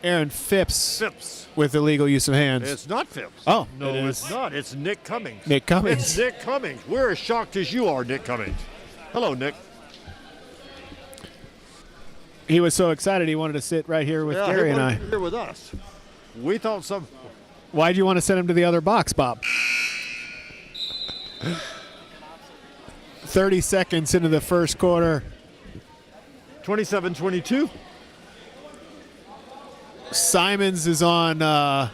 Aaron Phipps with illegal use of hands. It's not Phipps. Oh, no, it it's is. not. It's Nick Cummings. Nick Cummings. It's Nick Cummings. We're as shocked as you are, Nick Cummings. Hello, Nick. He was so excited he wanted to sit right here with Gary and I. Here with us. We thought some. Why'd you want to send him to the other box, Bob? 30 seconds into the first quarter. 27-22. Simons is on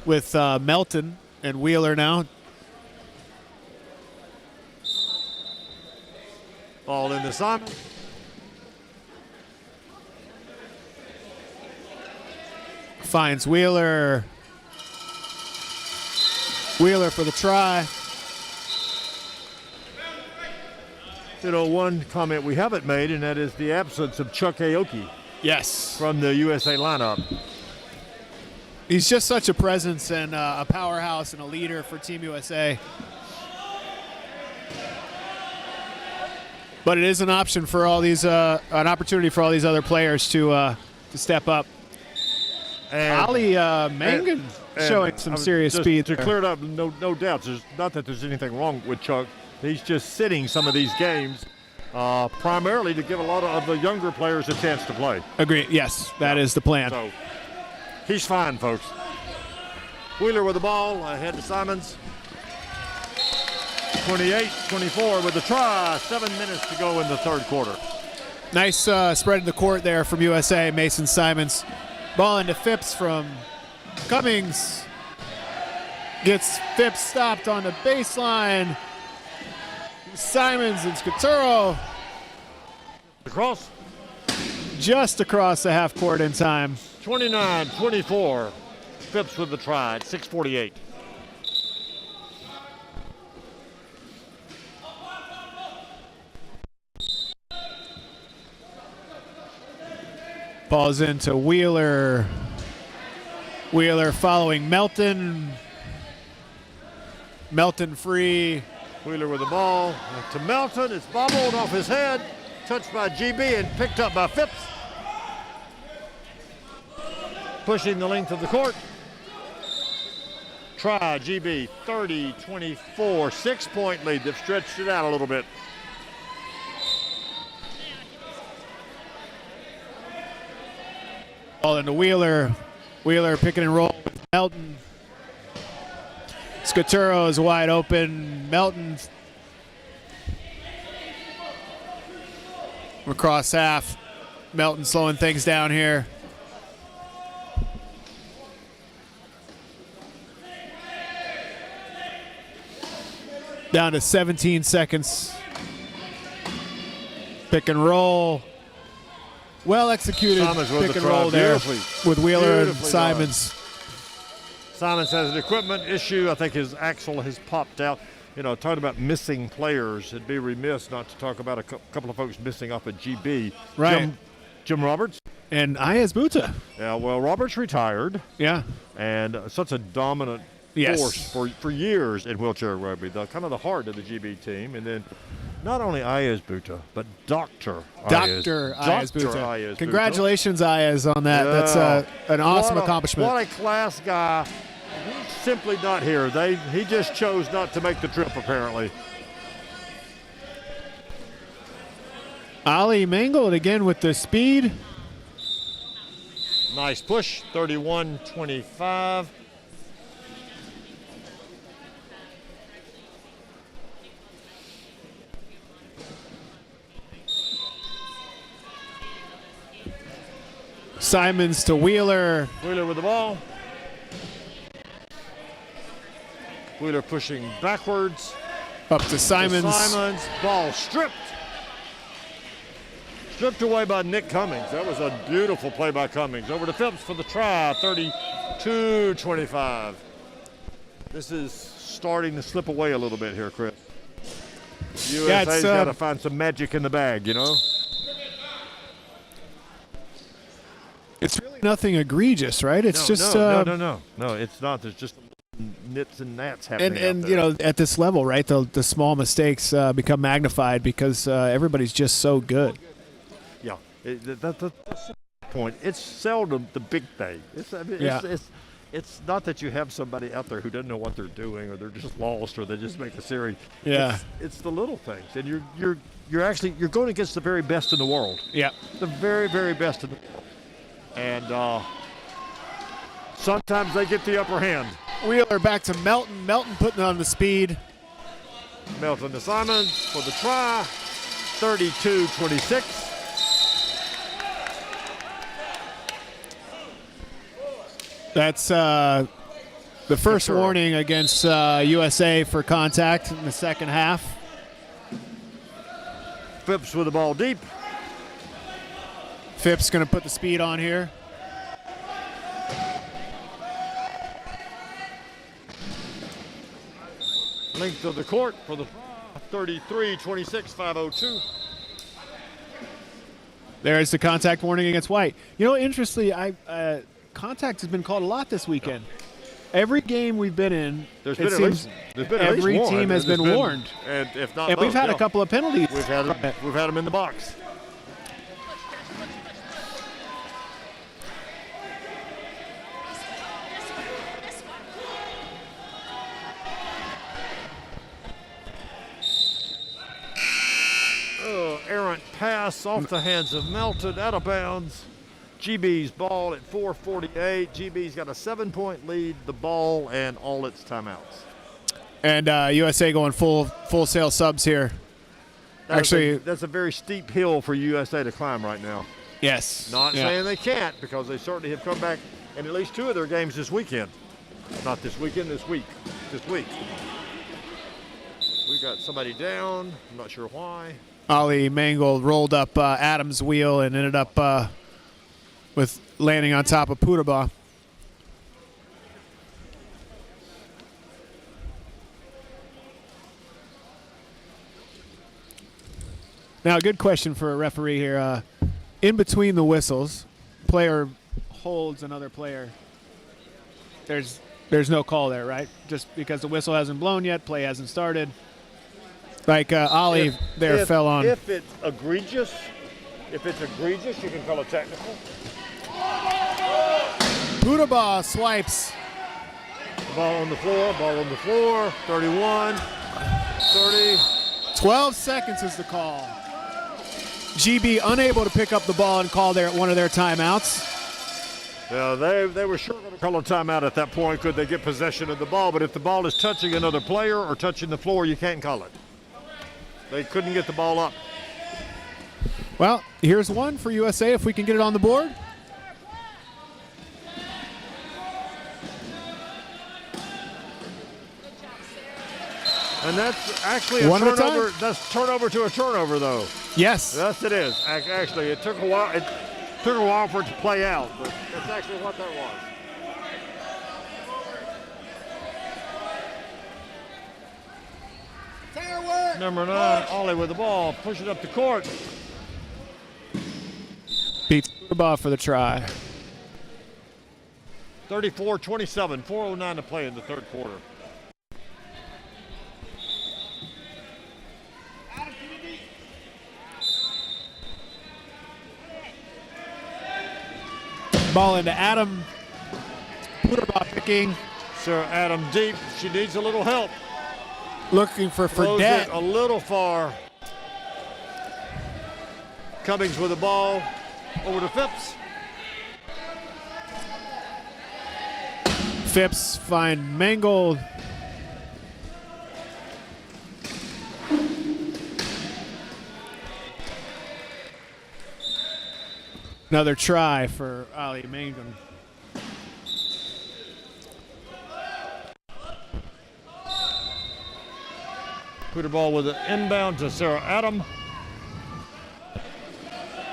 with Melton and Wheeler now. Ball into Simon. Finds Wheeler. Wheeler for the try. You know, one comment we haven't made, and that is the absence of Chuck Aoki Yes. from the USA lineup. He's just such a presence and a powerhouse and a leader for Team USA. But it is an option for all these, an opportunity for all these other players to step up. And Ali Mangan showing some serious just speed to there. clear it up. No doubts. There's not that there's anything wrong with Chuck. He's just sitting some of these games, primarily to give a lot of the younger players a chance to play. Agree. Yes, that is the plan. So he's fine, folks. Wheeler with the ball ahead to Simons. 28-24 with the try. 7 minutes to go in the third quarter. Nice spread in the court there from USA. Mason Simons. Ball into Phipps from Cummings. Gets Phipps stopped on the baseline. Simons and Scaturo Across. just across the half court in time. 29-24. Phipps with the try at 6:48. Ball's into Wheeler. Wheeler following Melton. Melton free. Wheeler with the ball to Melton. It's bobbled off his head. Touched by GB and picked up by Phipps. pushing the length of the court. Try GB 30-24, 6-point lead. They've stretched it out a little bit. Ball into Wheeler. Wheeler picking and roll with Melton. Scaturo is wide open. Melton across half. Melton slowing things down here. Down to 17 seconds. Pick and roll. Well executed Simons with pick the and try. roll there Beautifully. with Wheeler and Beautifully Simons. Simons has an equipment issue. I think his axle has popped out. You know, talking about missing players, it'd be remiss not to talk about a couple of folks missing off at GB. Right. Jim Roberts. And Ayaz Buta. Yeah, well, Roberts retired, Yeah. and such a dominant Yes. force for years in wheelchair rugby, the kind of the heart of the GB team. And then not only Ayaz Buta, but Dr. Dr. Ayaz Buta. Ayaz Buta. Congratulations, Ayaz, on that. That's an awesome accomplishment. What a class guy. He's simply not here. He just chose not to make the trip, apparently. Ali Mangold again with the speed. Nice push, 31-25. Simons to Wheeler. Wheeler with the ball. Wheeler pushing backwards. Up to Simons. Simons, ball stripped. Stripped away by Nick Cummings. That was a beautiful play by Cummings. Over to Phipps for the try, 32-25. This is starting to slip away a little bit here, Chris. USA's got to find some magic in the bag, you know? It's really nothing egregious, right? It's just no, it's not. There's just nits and gnats happening. and out there. you know, at this level, right? The small mistakes become magnified because everybody's just so good. Yeah, that's the point. It's seldom the big thing. It's not that you have somebody out there who doesn't know what they're doing, or they're just lost, or they just make a series. Yeah. It's the little things, and you're going against the very best in the world. Yeah. The very, very best in the world. And sometimes they get the upper hand. Wheeler back to Melton. Melton putting on the speed. Melton to Simons for the try, 32-26. That's the first warning against USA for contact in the second half. Phipps with the ball deep. Phipps going to put the speed on here. Length of the court for the 33-26, 5:02. There's the contact warning against White. You know, interestingly, contact has been called a lot this weekend. Every game we've been in, every team has been warned. And if not, and we've had a couple of penalties. We've had them in the box. Errant pass off the hands of Melton, out of bounds. GB's ball at 4:48. GB's got a 7-point lead, the ball, and all its timeouts. And USA going full sail subs here. That's a very steep hill for USA to climb right now. Yes. Not saying they can't, because they certainly have come back in at least 2 of their games this weekend. Not this weekend, this week. This week. We got somebody down. I'm not sure why. Ali Mangold rolled up Adams' wheel and ended up with landing on top of Putaba. Now, a good question for a referee here. In between the whistles, player holds another player. There's no call there, right? Just because the whistle hasn't blown yet, play hasn't started. Like Ali fell on. If it's egregious, you can call it technical. Pudabaugh swipes. Ball on the floor, 31, 30. 12 seconds is the call. GB unable to pick up the ball and call there one of their timeouts. Yeah, they were sure going to call a timeout at that point. Could they get possession of the ball? But if the ball is touching another player or touching the floor, you can't call it. They couldn't get the ball up. Well, here's one for USA if we can get it on the board. And that's actually a One at a time? turnover. That's turnover to a turnover, though. Yes. Yes, it is. Actually, it took a while. It took a while for it to play out, but that's actually what that was. Number 9, Ollie with the ball, push it up the court. Beats Pudabaugh for the try. 34-27, 4:09 to play in the third quarter. Ball into Adam. Pudabaugh picking. Sarah Adam deep. She needs a little help. Looking for Throws it Fredette. a little far. Cummings with the ball. Over to Phipps. Phipps find Mangold. Another try for Ali Mangold. Put the ball with an inbound to Sarah Adam.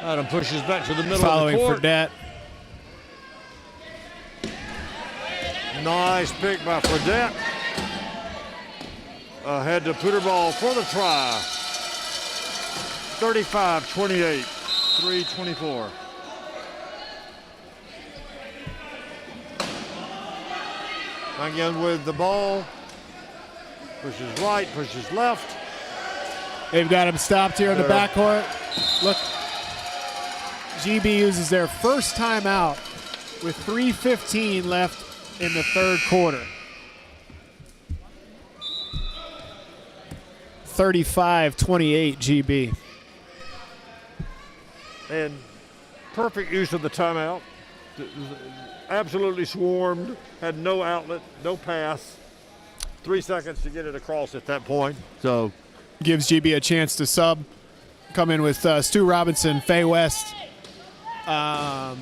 Adam pushes back to the middle Following of the court. Fredette. Nice pick by Fredette. Ahead to Puderball for the try. 35-28, 3:24. Again with the ball. Pushes right, pushes left. They've got him stopped here in the There. backcourt. Look, GB uses their first timeout with 3:15 left in the third quarter. 35-28 GB. And perfect use of the timeout. Absolutely swarmed, had no outlet, no pass. 3 seconds to get it across at that point. So Gives GB a chance to sub. Come in with Stu Robinson, Faye West, number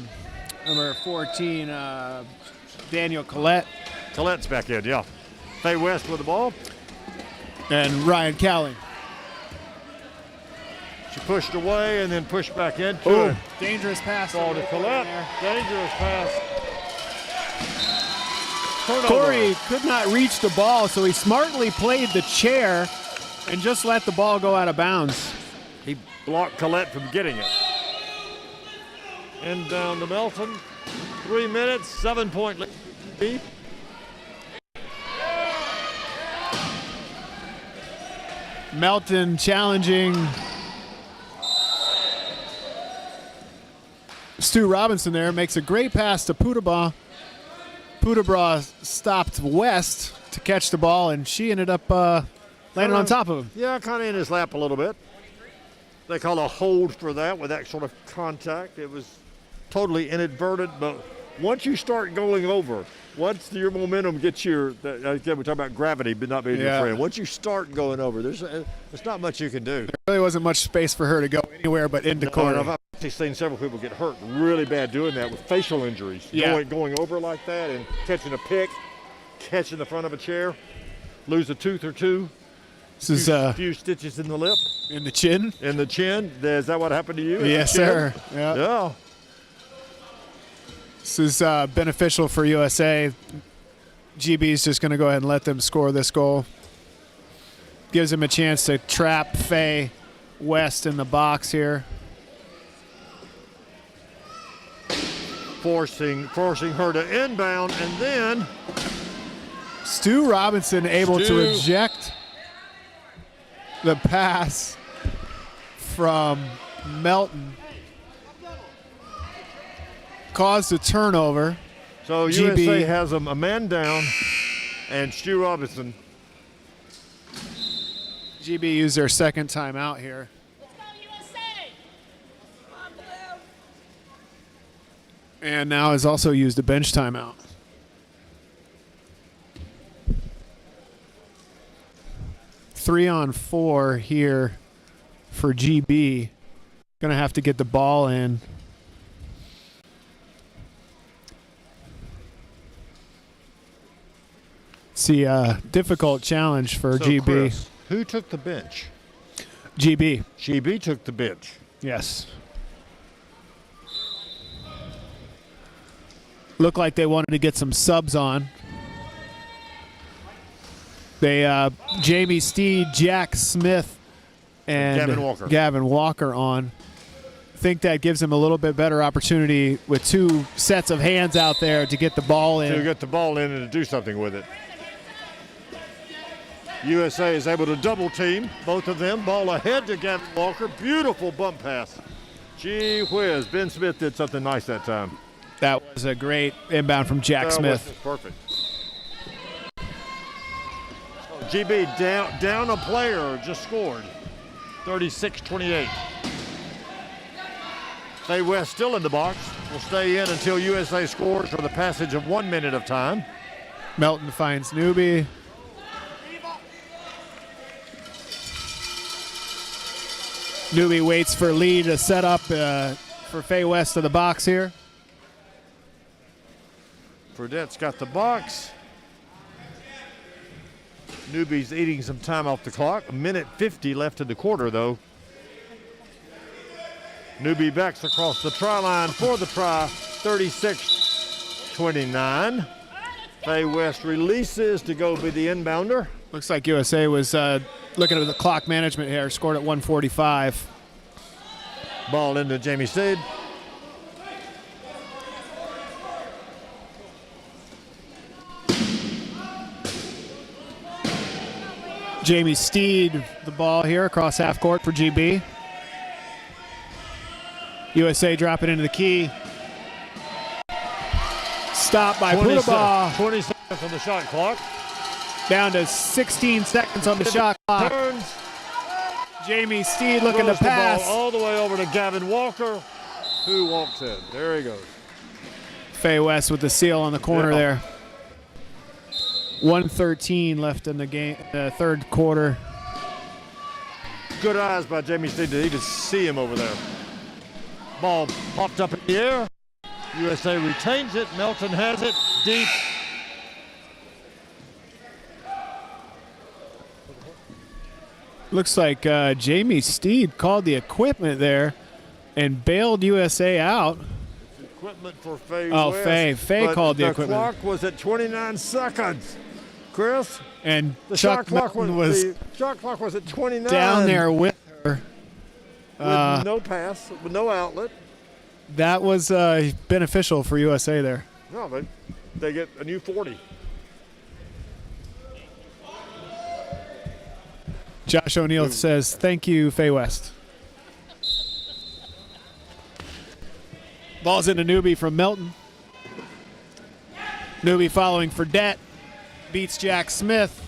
14, Daniel Collette, Colette's back in, yeah. Faye West with the ball. and Ryan Cowling. She pushed away and then pushed back into Ooh, it. dangerous pass. Ball to Collette. Dangerous pass. Turnover. Corey could not reach the ball, so he smartly played the chair and just let the ball go out of bounds. He blocked Collette from getting it. And down to Melton. 3 minutes, 7-point lead. Melton challenging Stu Robinson there, makes a great pass to Pudabaugh. Pudabaugh stopped West to catch the ball, and she ended up landing on top of him. Yeah, kind of in his lap a little bit. They call a hold for that with that sort of contact. It was totally inadvertent, but once you start going over, once your momentum gets again, we're talking about gravity but not being your friend. Once you start going over, there's not much you can do. There really wasn't much space for her to go anywhere but into corner. I've actually seen several people get hurt really bad doing that with facial injuries. Yeah. Going over like that and catching a pick, catching the front of a chair, lose a tooth or two. This is Few stitches in the lip, in the chin. in the chin. Is that what happened to you? In the Yes, chin? sir. Yeah. Yeah. This is beneficial for USA. GB is just going to go ahead and let them score this goal. Gives him a chance to trap Faye West in the box here. Forcing her to inbound, and then Stu Robinson able to Stu. eject the pass from Melton. Caused a turnover. So GB. USA has a man down, and Stu Robinson. GB used their second timeout here. And now has also used a bench timeout. Three on four here for GB. Gonna have to get the ball in. See a difficult challenge for So, GB. Chris, who took the bench? GB. GB took the bench. Yes. Looked like they wanted to get some subs on. They Jamie Steed, Jack Smith, and Gavin Walker on. Think that gives them a little bit better opportunity with two sets of hands out there to get the ball in. To get the ball in and to do something with it. USA is able to double team both of them. Ball ahead to Gavin Walker. Beautiful bump pass. Gee whiz. Ben Smith did something nice that time. That was a great inbound from Jack Smith. Was perfect. GB down a player, just scored. 36-28. Faye West still in the box. Will stay in until USA scores for the passage of 1 minute of time. Melton finds Newby. Newby waits for Lee to set up for Faye West to the box here. Fredette's got the box. Newby's eating some time off the clock. 1:50 left in the quarter, though. Newby backs across the try line for the try. 36-29. Faye West releases to go be the inbounder. Looks like USA was looking at the clock management here. Scored at 1:45. Ball into Jamie Steed. Jamie Steed, the ball here across half court for GB. USA drop it into the key. Stop by 20 Pudabaugh. 20 seconds on the shot clock. Down to 16 seconds on the shot clock. Turns. Jamie Steed looking to Throws the ball pass. all the way over to Gavin Walker, who walks in. There he goes. Faye West with the seal on the corner Yeah. there. 1:13 left in the game, third quarter. Good eyes by Jamie Steed to even see him over there. Ball popped up in the air. USA retains it. Melton has it deep. Looks like Jamie Steed called the equipment there and bailed USA out. Equipment for Faye Oh, West. Faye but called the equipment. The clock was at 29 seconds. Chris, And the Chuck shot clock Melton was the shot clock was at 29. down there with her. with no pass, with no outlet. That was beneficial for USA there. No, they get a new 40. Josh O'Neill says, "Thank you, Faye West." Ball's into Newby from Melton. Newby following Fredette. Beats Jack Smith.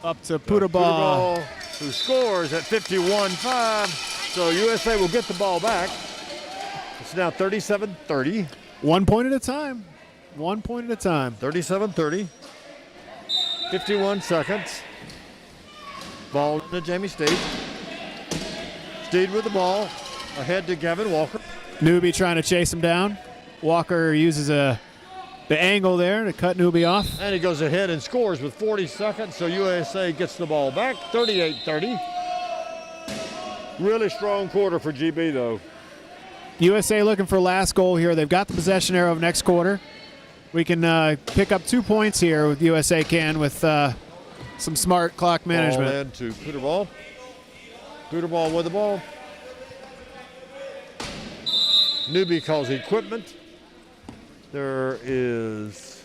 Up to Pudabaugh. Who scores at 51-5. So USA will get the ball back. It's now 37-30. 1 point at a time. 1 point at a time. 37-30. 51 seconds. Ball to Jamie Steed. Steed with the ball. Ahead to Gavin Walker. Newby trying to chase him down. Walker uses the angle there to cut Newby off. And he goes ahead and scores with 40 seconds. So USA gets the ball back. 38-30. Really strong quarter for GB, though. USA looking for last goal here. They've got the possession arrow of next quarter. We can pick up 2 points here with USA can with some smart clock management. Ball in to Pudabaugh. Pudabaugh with the ball. Newby calls equipment. There is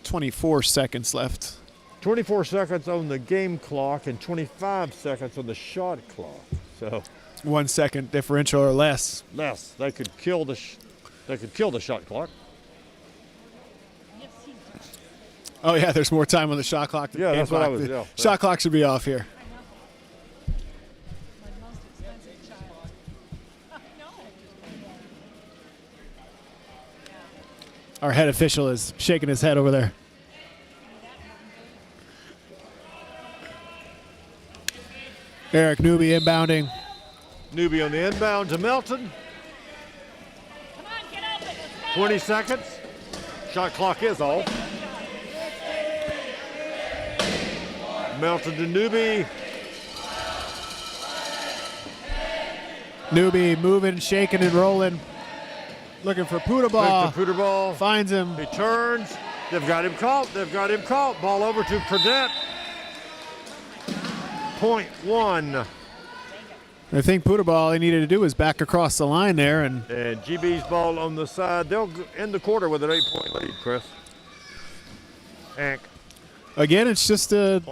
24 seconds left. 24 seconds on the game clock and 25 seconds on the shot clock. So 1 second differential or less. less. They could kill the shot clock. Oh, yeah, there's more time on the shot clock. Than Yeah, game that's what I clock. was- The yeah. Shot clock should be off here. Our head official is shaking his head over there. Eric Newby inbounding. Newby on the inbound to Melton. 20 seconds. Shot clock is off. Melton to Newby. Newby moving, shaking, and rolling. Looking for Putaball. Victor Puterball. Finds him. He turns. They've got him caught. They've got him caught. Ball over to Purdette. Point one. I think Putaball, all he needed to do was back across the line there. And GB's ball on the side. They'll end the quarter with an 8-point lead, Chris. Hank. again, it's just the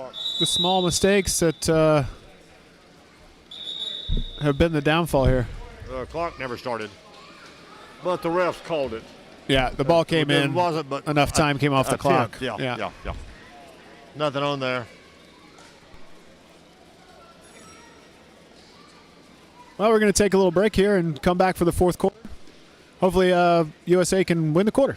small mistakes that have been the downfall here. The clock never started, but the refs called it. Yeah, the ball came It in. wasn't, but Enough time came off the clock. Yeah. Nothing on there. Well, we're going to take a little break here and come back for the fourth quarter. Hopefully, USA can win the quarter.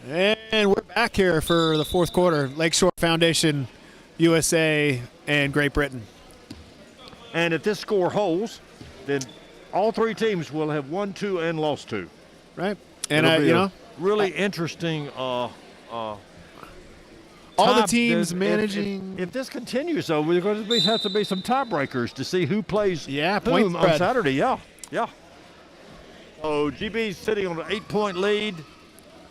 And we're back here for the fourth quarter. Lakeshore Foundation, USA, and Great Britain. And if this score holds, then all three teams will have won two and lost two. Right? And, It'll be you a know, really interesting. all the tie- teams if- managing. If this continues, though, we're going to have to be some tiebreakers to see who plays point whom on spread. Saturday. Yeah. So GB's sitting on an 8-point lead.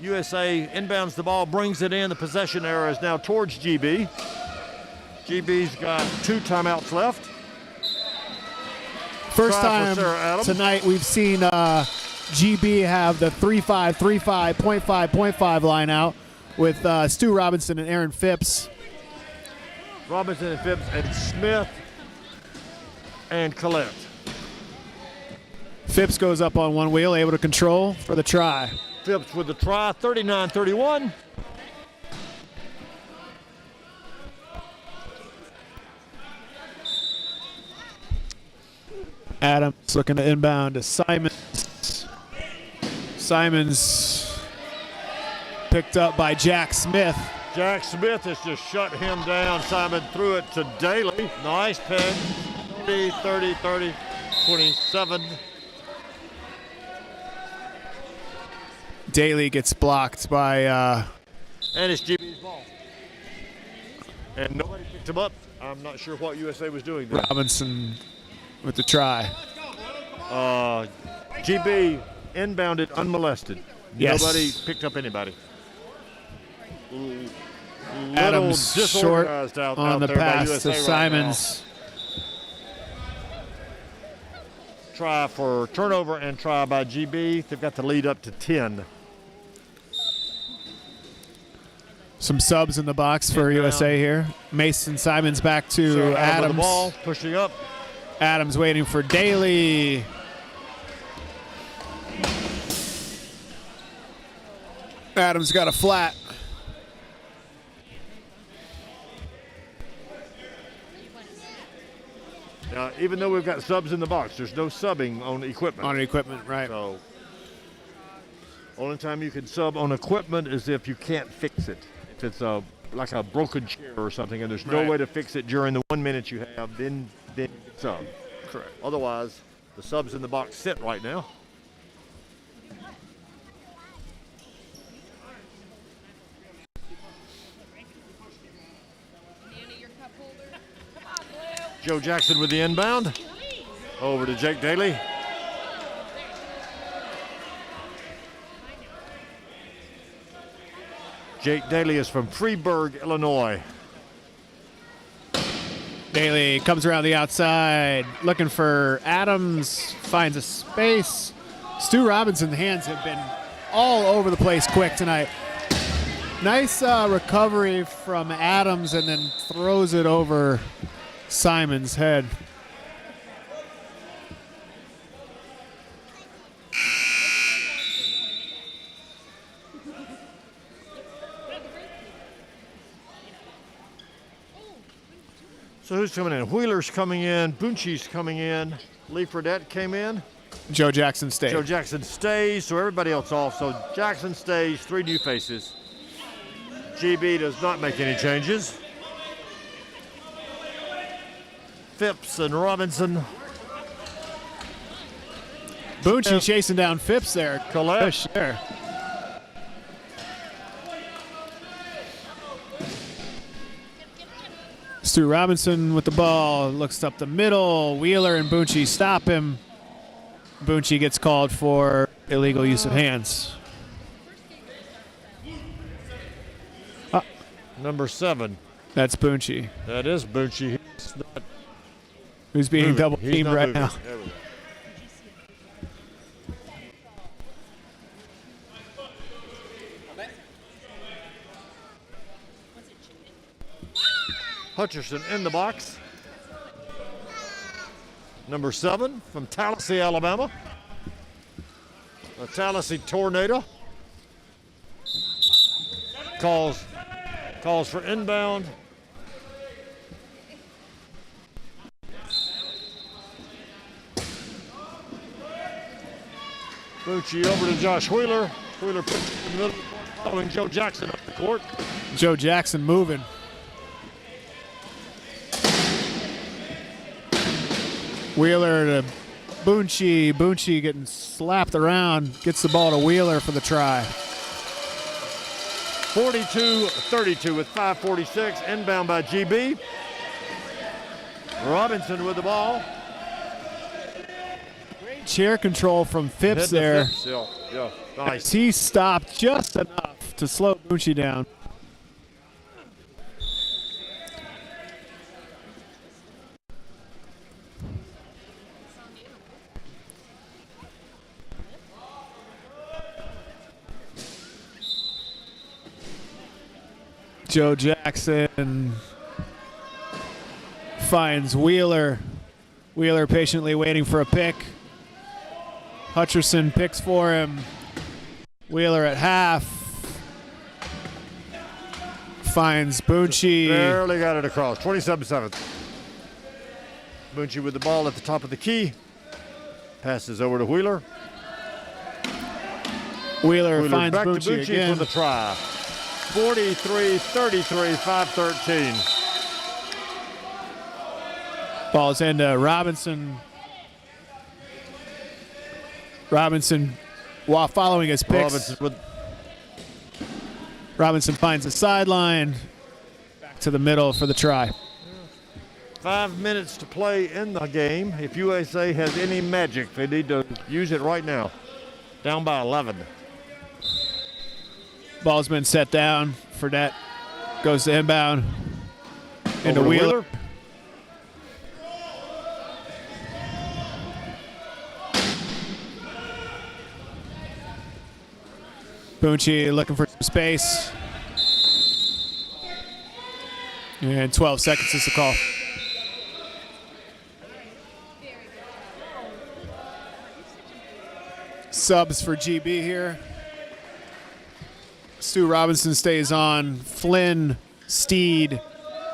USA inbounds the ball, brings it in. The possession arrow is now towards GB. GB's got 2 timeouts left. First Try for time Sarah Adams. tonight we've seen GB have the 3-5, 3-5, 0.5, 0.5 line out with Stu Robinson and Aaron Phipps. Robinson and Phipps and Smith and Collette. Phipps goes up on one wheel, able to control for the try. Phipps with the try, 39-31. Adams looking to inbound to Simons. Simons picked up by Jack Smith. Jack Smith has just shut him down. Simon threw it to Daly. Nice pick. 30, 27. Daly gets blocked by And it's GB's ball. And nobody picked him up. I'm not sure what USA was doing there. Robinson with the try. GB inbounded unmolested. Yes. Nobody picked up anybody. Adams short disorganized out on the there by pass USA to right Simons. now. Try for turnover and try by GB. They've got the lead up to 10. Some subs in the box for Inbound. USA here. Mason Simons back to Sarah with Adams. the ball, pushing up. Adams waiting for Daly. Adams got a flat. Now, even though we've got subs in the box, there's no subbing on equipment. On equipment, right. So, only time you can sub on equipment is if you can't fix it. If it's like a broken chair or something, and there's no Right. way to fix it during the 1 minute you have, then you can sub. Correct. Otherwise, the subs in the box sit right now. Joe Jackson with the inbound. Over to Jake Daly. Jake Daly is from Freeburg, Illinois. Daly comes around the outside, looking for Adams, finds a space. Stu Robinson's hands have been all over the place quick tonight. Nice recovery from Adams and then throws it over Simon's head. So who's coming in? Wheeler's coming in. Bunchy's coming in. Lee Fredette came in. Joe Jackson stayed. Joe Jackson stays, so everybody else off. So Jackson stays, 3 new faces. GB does not make any changes. Phipps and Robinson. Bunchy chasing down Phipps there. Collette. Push there. Stu Robinson with the ball, looks up the middle. Wheeler and Bunchy stop him. Bunchy gets called for illegal use of hands. Number 7. That's Bunchy, That is Bunchy. He's not who's being moving. double He's teamed not right moving. now. There we go. Hutcherson in the box. Number 7 from Tallahassee, Alabama. A Tallahassee Tornado. Calls for inbound. Bucci over to Josh Wheeler. Wheeler puts it in the middle of the court, following Joe Jackson up the court. Joe Jackson moving. Wheeler to Bunchy. Bunchy getting slapped around. Gets the ball to Wheeler for the try. 42-32 with 5:46. Inbound by GB. Robinson with the ball. Chair control from Phipps Hit the there. Phipps. Yeah, nice. He stopped just enough to slow Bunchy down. Joe Jackson finds Wheeler. Wheeler patiently waiting for a pick. Hutcherson picks for him. Wheeler at half. Finds Bunchy. Barely got it across. 27-7. Bunchy with the ball at the top of the key. Passes over to Wheeler. Wheeler Wheeler finds back to Bunchy Bunchy again. for the try. 43-33, 5:13. Ball's into Robinson. Robinson while following his picks. Robinson Robinson finds the sideline. Back to the middle for the try. 5 minutes to play in the game. If USA has any magic, they need to use it right now. Down by 11. Ball's been set down. Fredette goes to inbound. Into Over to Wheeler. Bucci looking for some space. And 12 seconds is the call. Subs for GB here. Stu Robinson stays on. Flynn, Steed,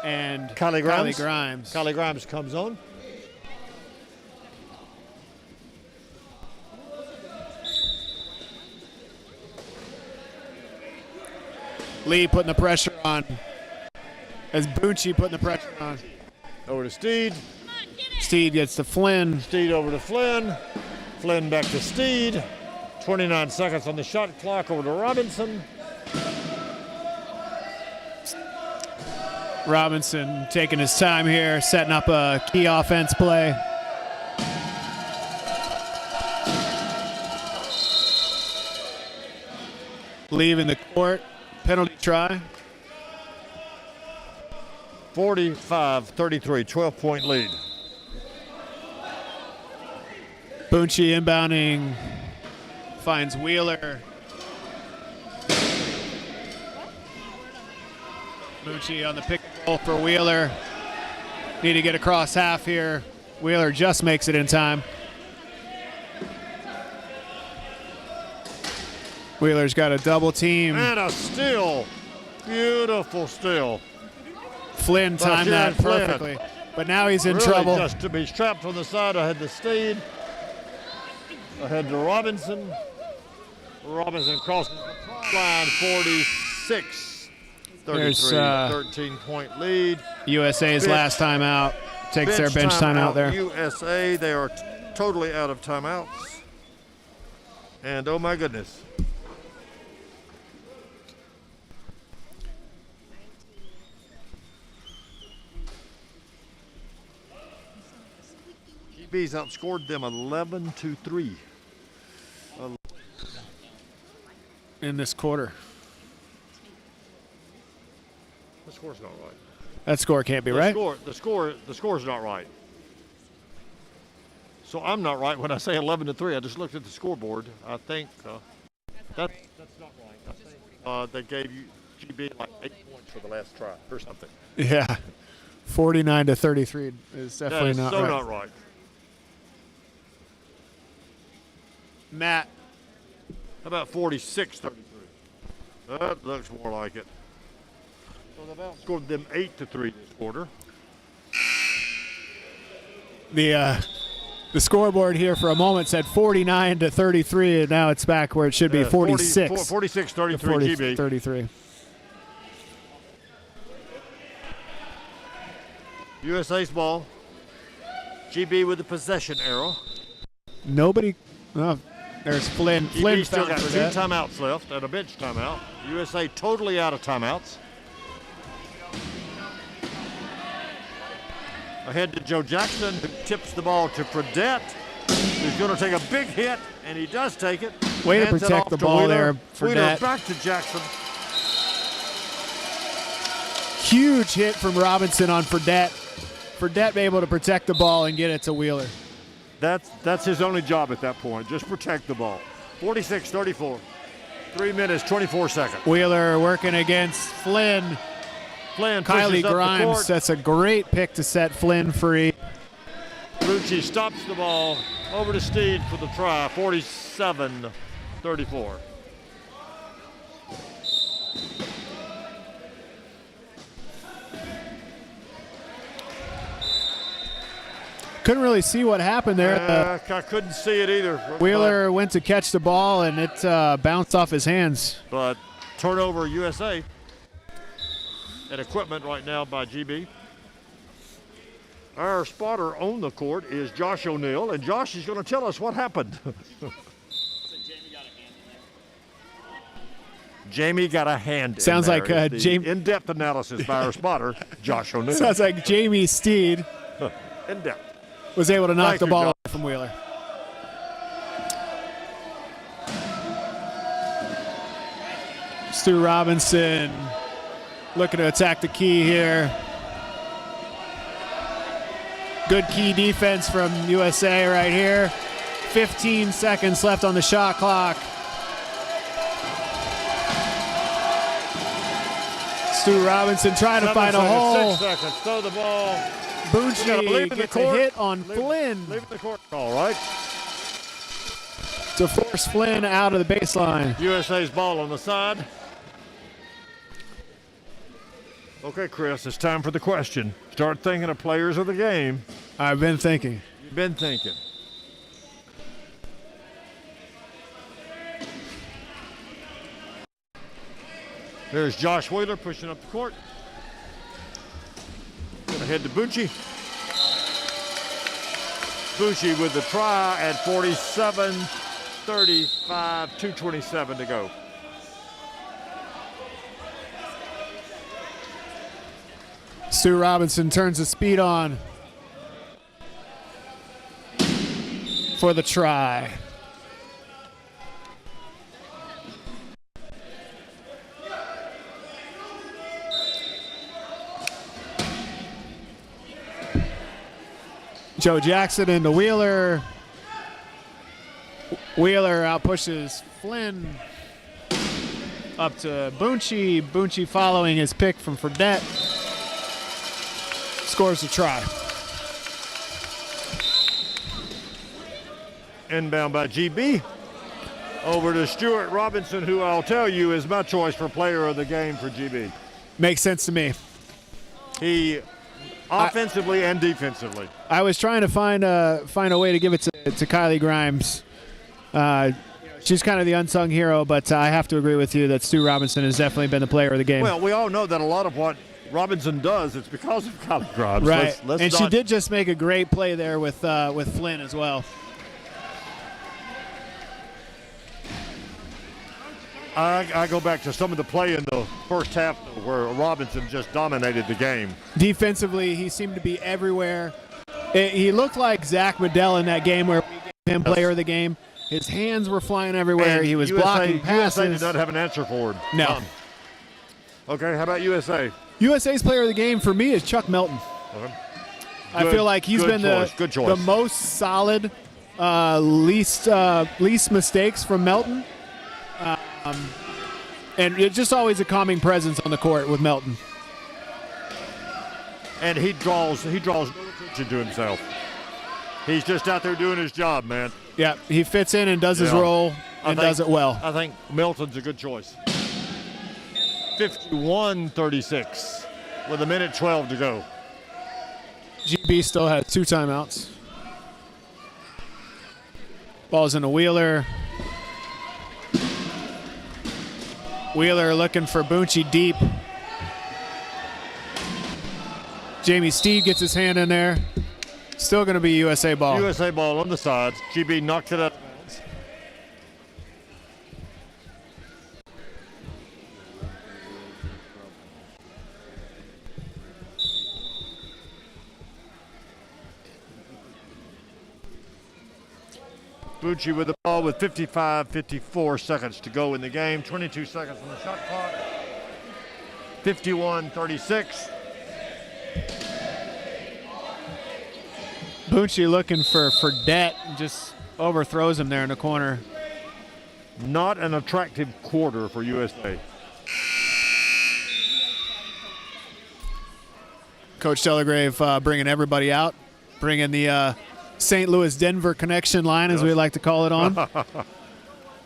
and Kylie Grimes. Grimes. Kylie Grimes comes on. Lee putting the pressure on. As Bucci putting the pressure on. Over to Steed. Steed gets to Flynn. Steed over to Flynn. Flynn back to Steed. 29 seconds on the shot clock. Over to Robinson. Robinson taking his time here, setting up a key offense play. Leaving the court. Penalty try. 45-33, 12-point lead. Bucci inbounding. Finds Wheeler. Bucci on the pick and roll for Wheeler. Need to get across half here. Wheeler just makes it in time. Wheeler's got a double team. And a steal. Beautiful steal. Flynn timed that Flynn. perfectly. But now he's in Really trouble. just to be trapped on the side. Ahead to Steed. Ahead to Robinson. Robinson crosses the line. 46. 33, 13-point lead. USA's Bench. last timeout. Takes their bench timeout there. USA, they are totally out of timeouts. And oh my goodness. GB's outscored them 11-3. In this quarter. The score's not right. That score can't be right. The score's not right. So I'm not right when I say 11-3. I just looked at the scoreboard. I think that's not right. I think they gave you GB like 8 points for the last try or something. Yeah. 49-33 is That definitely is not so right. not right. Matt. How about 46-33? That looks more like it. So they've outscored them 8-3 this quarter. The scoreboard here for a moment said 49-33, and now it's back where it should be 46. 46-33 GB. 33. USA's ball. GB with the possession arrow. Nobody. Oh, there's Flynn. Flynn GB still found got for 2 that. timeouts left and a bench timeout. USA totally out of timeouts. Ahead to Joe Jackson, who tips the ball to Fredette, who's going to take a big hit, and he does take it. Way to Hands it protect off the to ball Wheeler. there, Wheeler Fredette. back to Jackson. Huge hit from Robinson on Fredette. Fredette able to protect the ball and get it to Wheeler. That's his only job at that point, just protect the ball. 46-34, 3 minutes, 24 seconds. Wheeler working against Flynn. Flynn pushes Kylie up the Grimes, court. that's a great pick to set Flynn free. Bucci stops the ball over to Steed for the try, 47-34. Couldn't really see what happened there. I couldn't see it either. Wheeler went to catch the ball, and it bounced off his hands. But turnover USA. And equipment right now by GB. Our spotter on the court is Josh O'Neill, and Josh is going to tell us what happened. Jamie got a hand. Sounds in there. like, It's the Jamie- in-depth analysis by our spotter, Josh O'Neill. Sounds like Jamie Steed In-depth. was able to knock Thank the you, ball Josh. away from Wheeler. Stu Robinson looking to attack the key here. Good key defense from USA right here. 15 seconds left on the shot clock. Stu Robinson trying to find a hole. 6 seconds. Throw the ball. Bucci leave it in the gets a court. hit on Leave- Flynn Leave it the court call, right? to force Flynn out of the baseline. USA's ball on the side. Okay, Chris, it's time for the question. Start thinking of players of the game. I've been thinking. You've been thinking. There's Josh Wheeler pushing up the court. Gonna head to Bucci. Bucci with the try at 47-35, 2:27 to go. Stu Robinson turns the speed on for the try. Joe Jackson into Wheeler. Wheeler outpushes Flynn up to Bucci. Bucci following his pick from Fredette. Scores a try. Inbound by GB. Over to Stuart Robinson, who I'll tell you is my choice for player of the game for GB. Makes sense to me. He offensively and defensively. I was trying to find a way to give it to Kylie Grimes. She's kind of the unsung hero, but I have to agree with you that Stu Robinson has definitely been the player of the game. Well, we all know that a lot of what Robinson does, it's because of Kylie Grimes. right, Let's and she not- did just make a great play there with Flynn as well. I go back to some of the play in the first half where Robinson just dominated the game. Defensively, he seemed to be everywhere. He looked like Zach Medell in that game where we gave him player of the game. His hands were flying everywhere. And He was blocking passes. USA did not have an answer for him. No. None. Okay, how about USA? USA's player of the game for me is Chuck Melton. Okay. I Good- feel like he's good been choice, good choice. the most solid, least mistakes from Melton. And it's just always a calming presence on the court with Melton. And he draws no attention to himself. He's just out there doing his job, man. Yeah, he fits in and does his Yeah. role I and think- does it well. I think Milton's a good choice. 51-36 with 1:12 to go. GB still has 2 timeouts. Ball's in a Wheeler. Wheeler looking for Bucci deep. Jamie Steed gets his hand in there. Still going to be USA ball. USA ball on the sides. GB knocked it out of bounds. Bucci with the ball with 54 seconds to go in the game. 22 seconds on the shot clock. 51-36. Bucci looking for Fredette and just overthrows him there in the corner. Not an attractive quarter for USA. Coach Telegrave bringing everybody out, bringing the St. Louis-Denver connection line, as we like to call it on.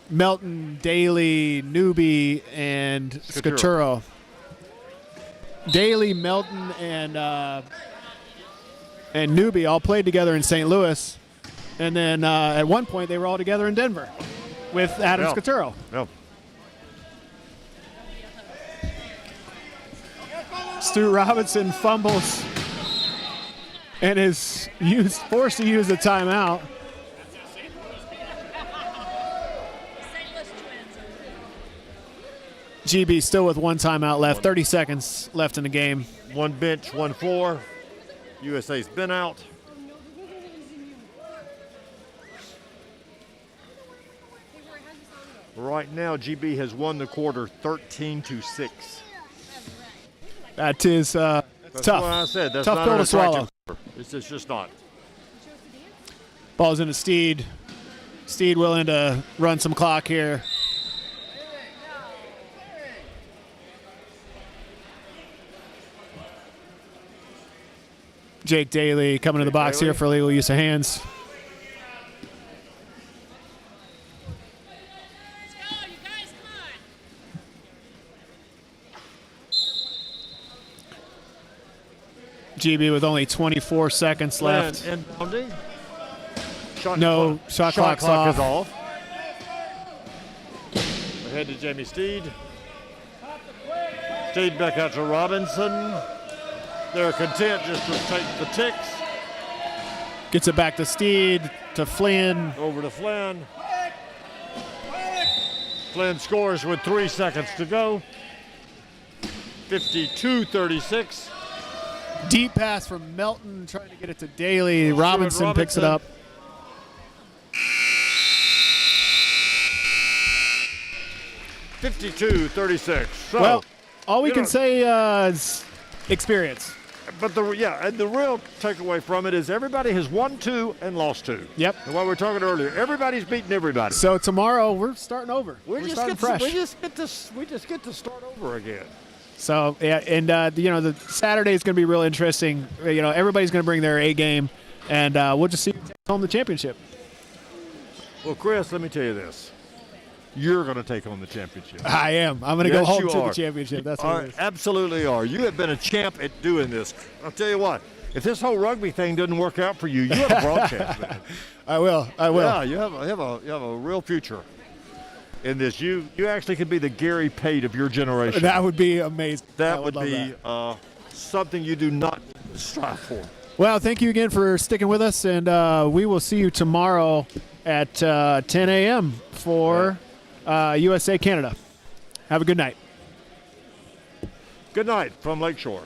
Melton, Daly, Newby, and Scaturo. Daly, Melton, and Newby all played together in St. Louis. And then at one point, they were all together in Denver with Adam Yeah. Scaturo. No. Stu Robinson fumbles and is forced to use the timeout. GB still with one timeout left. 30 seconds left in the game. One bench, one floor. USA's been out. Right now, GB has won the quarter 13-6. That is That's tough. what I said. That's Tough not pill an to swallow. attractive quarter. It's just not. Ball's into Steed. Steed willing to run some clock here. Jake Daly coming to the box Daly. here for illegal use of hands. GB with only 24 seconds left. And Boundy. Shot No, clock. shot clock's is off. Ahead to Jamie Steed. Steed back out to Robinson. They're content just to take the ticks. Gets it back to Steed, to Flynn. Over to Flynn. Flynn scores with 3 seconds to go. 52-36. Deep pass from Melton, trying to get it to Daly. Robinson picks it up. $52-36. So, Well, all we you can know- say is experience. but the real takeaway from it is everybody has won 2 and lost 2. Yep. And what we were talking earlier, everybody's beaten everybody. So tomorrow we're starting over. We're starting fresh. We just get to start over again. So yeah, and the Saturday is going to be real interesting. Everybody's going to bring their A game, and we'll just see who takes home the championship. Well, Chris, let me tell you this: you're going to take home the championship. I am. I'm going to go Yes, home you to are. the championship. That's You what are, it is. absolutely are. You have been a champ at doing this. I'll tell you what: if this whole rugby thing doesn't work out for you, you have a broadcast. Man. I will. Yeah, you have a real future in this. You actually could be the Gary Pate of your generation. That would be amazing. I That would love be that. something you do not strive for. Well, thank you again for sticking with us, and we will see you tomorrow at 10 a.m. for USA Canada. Have a good night. Good night from Lakeshore.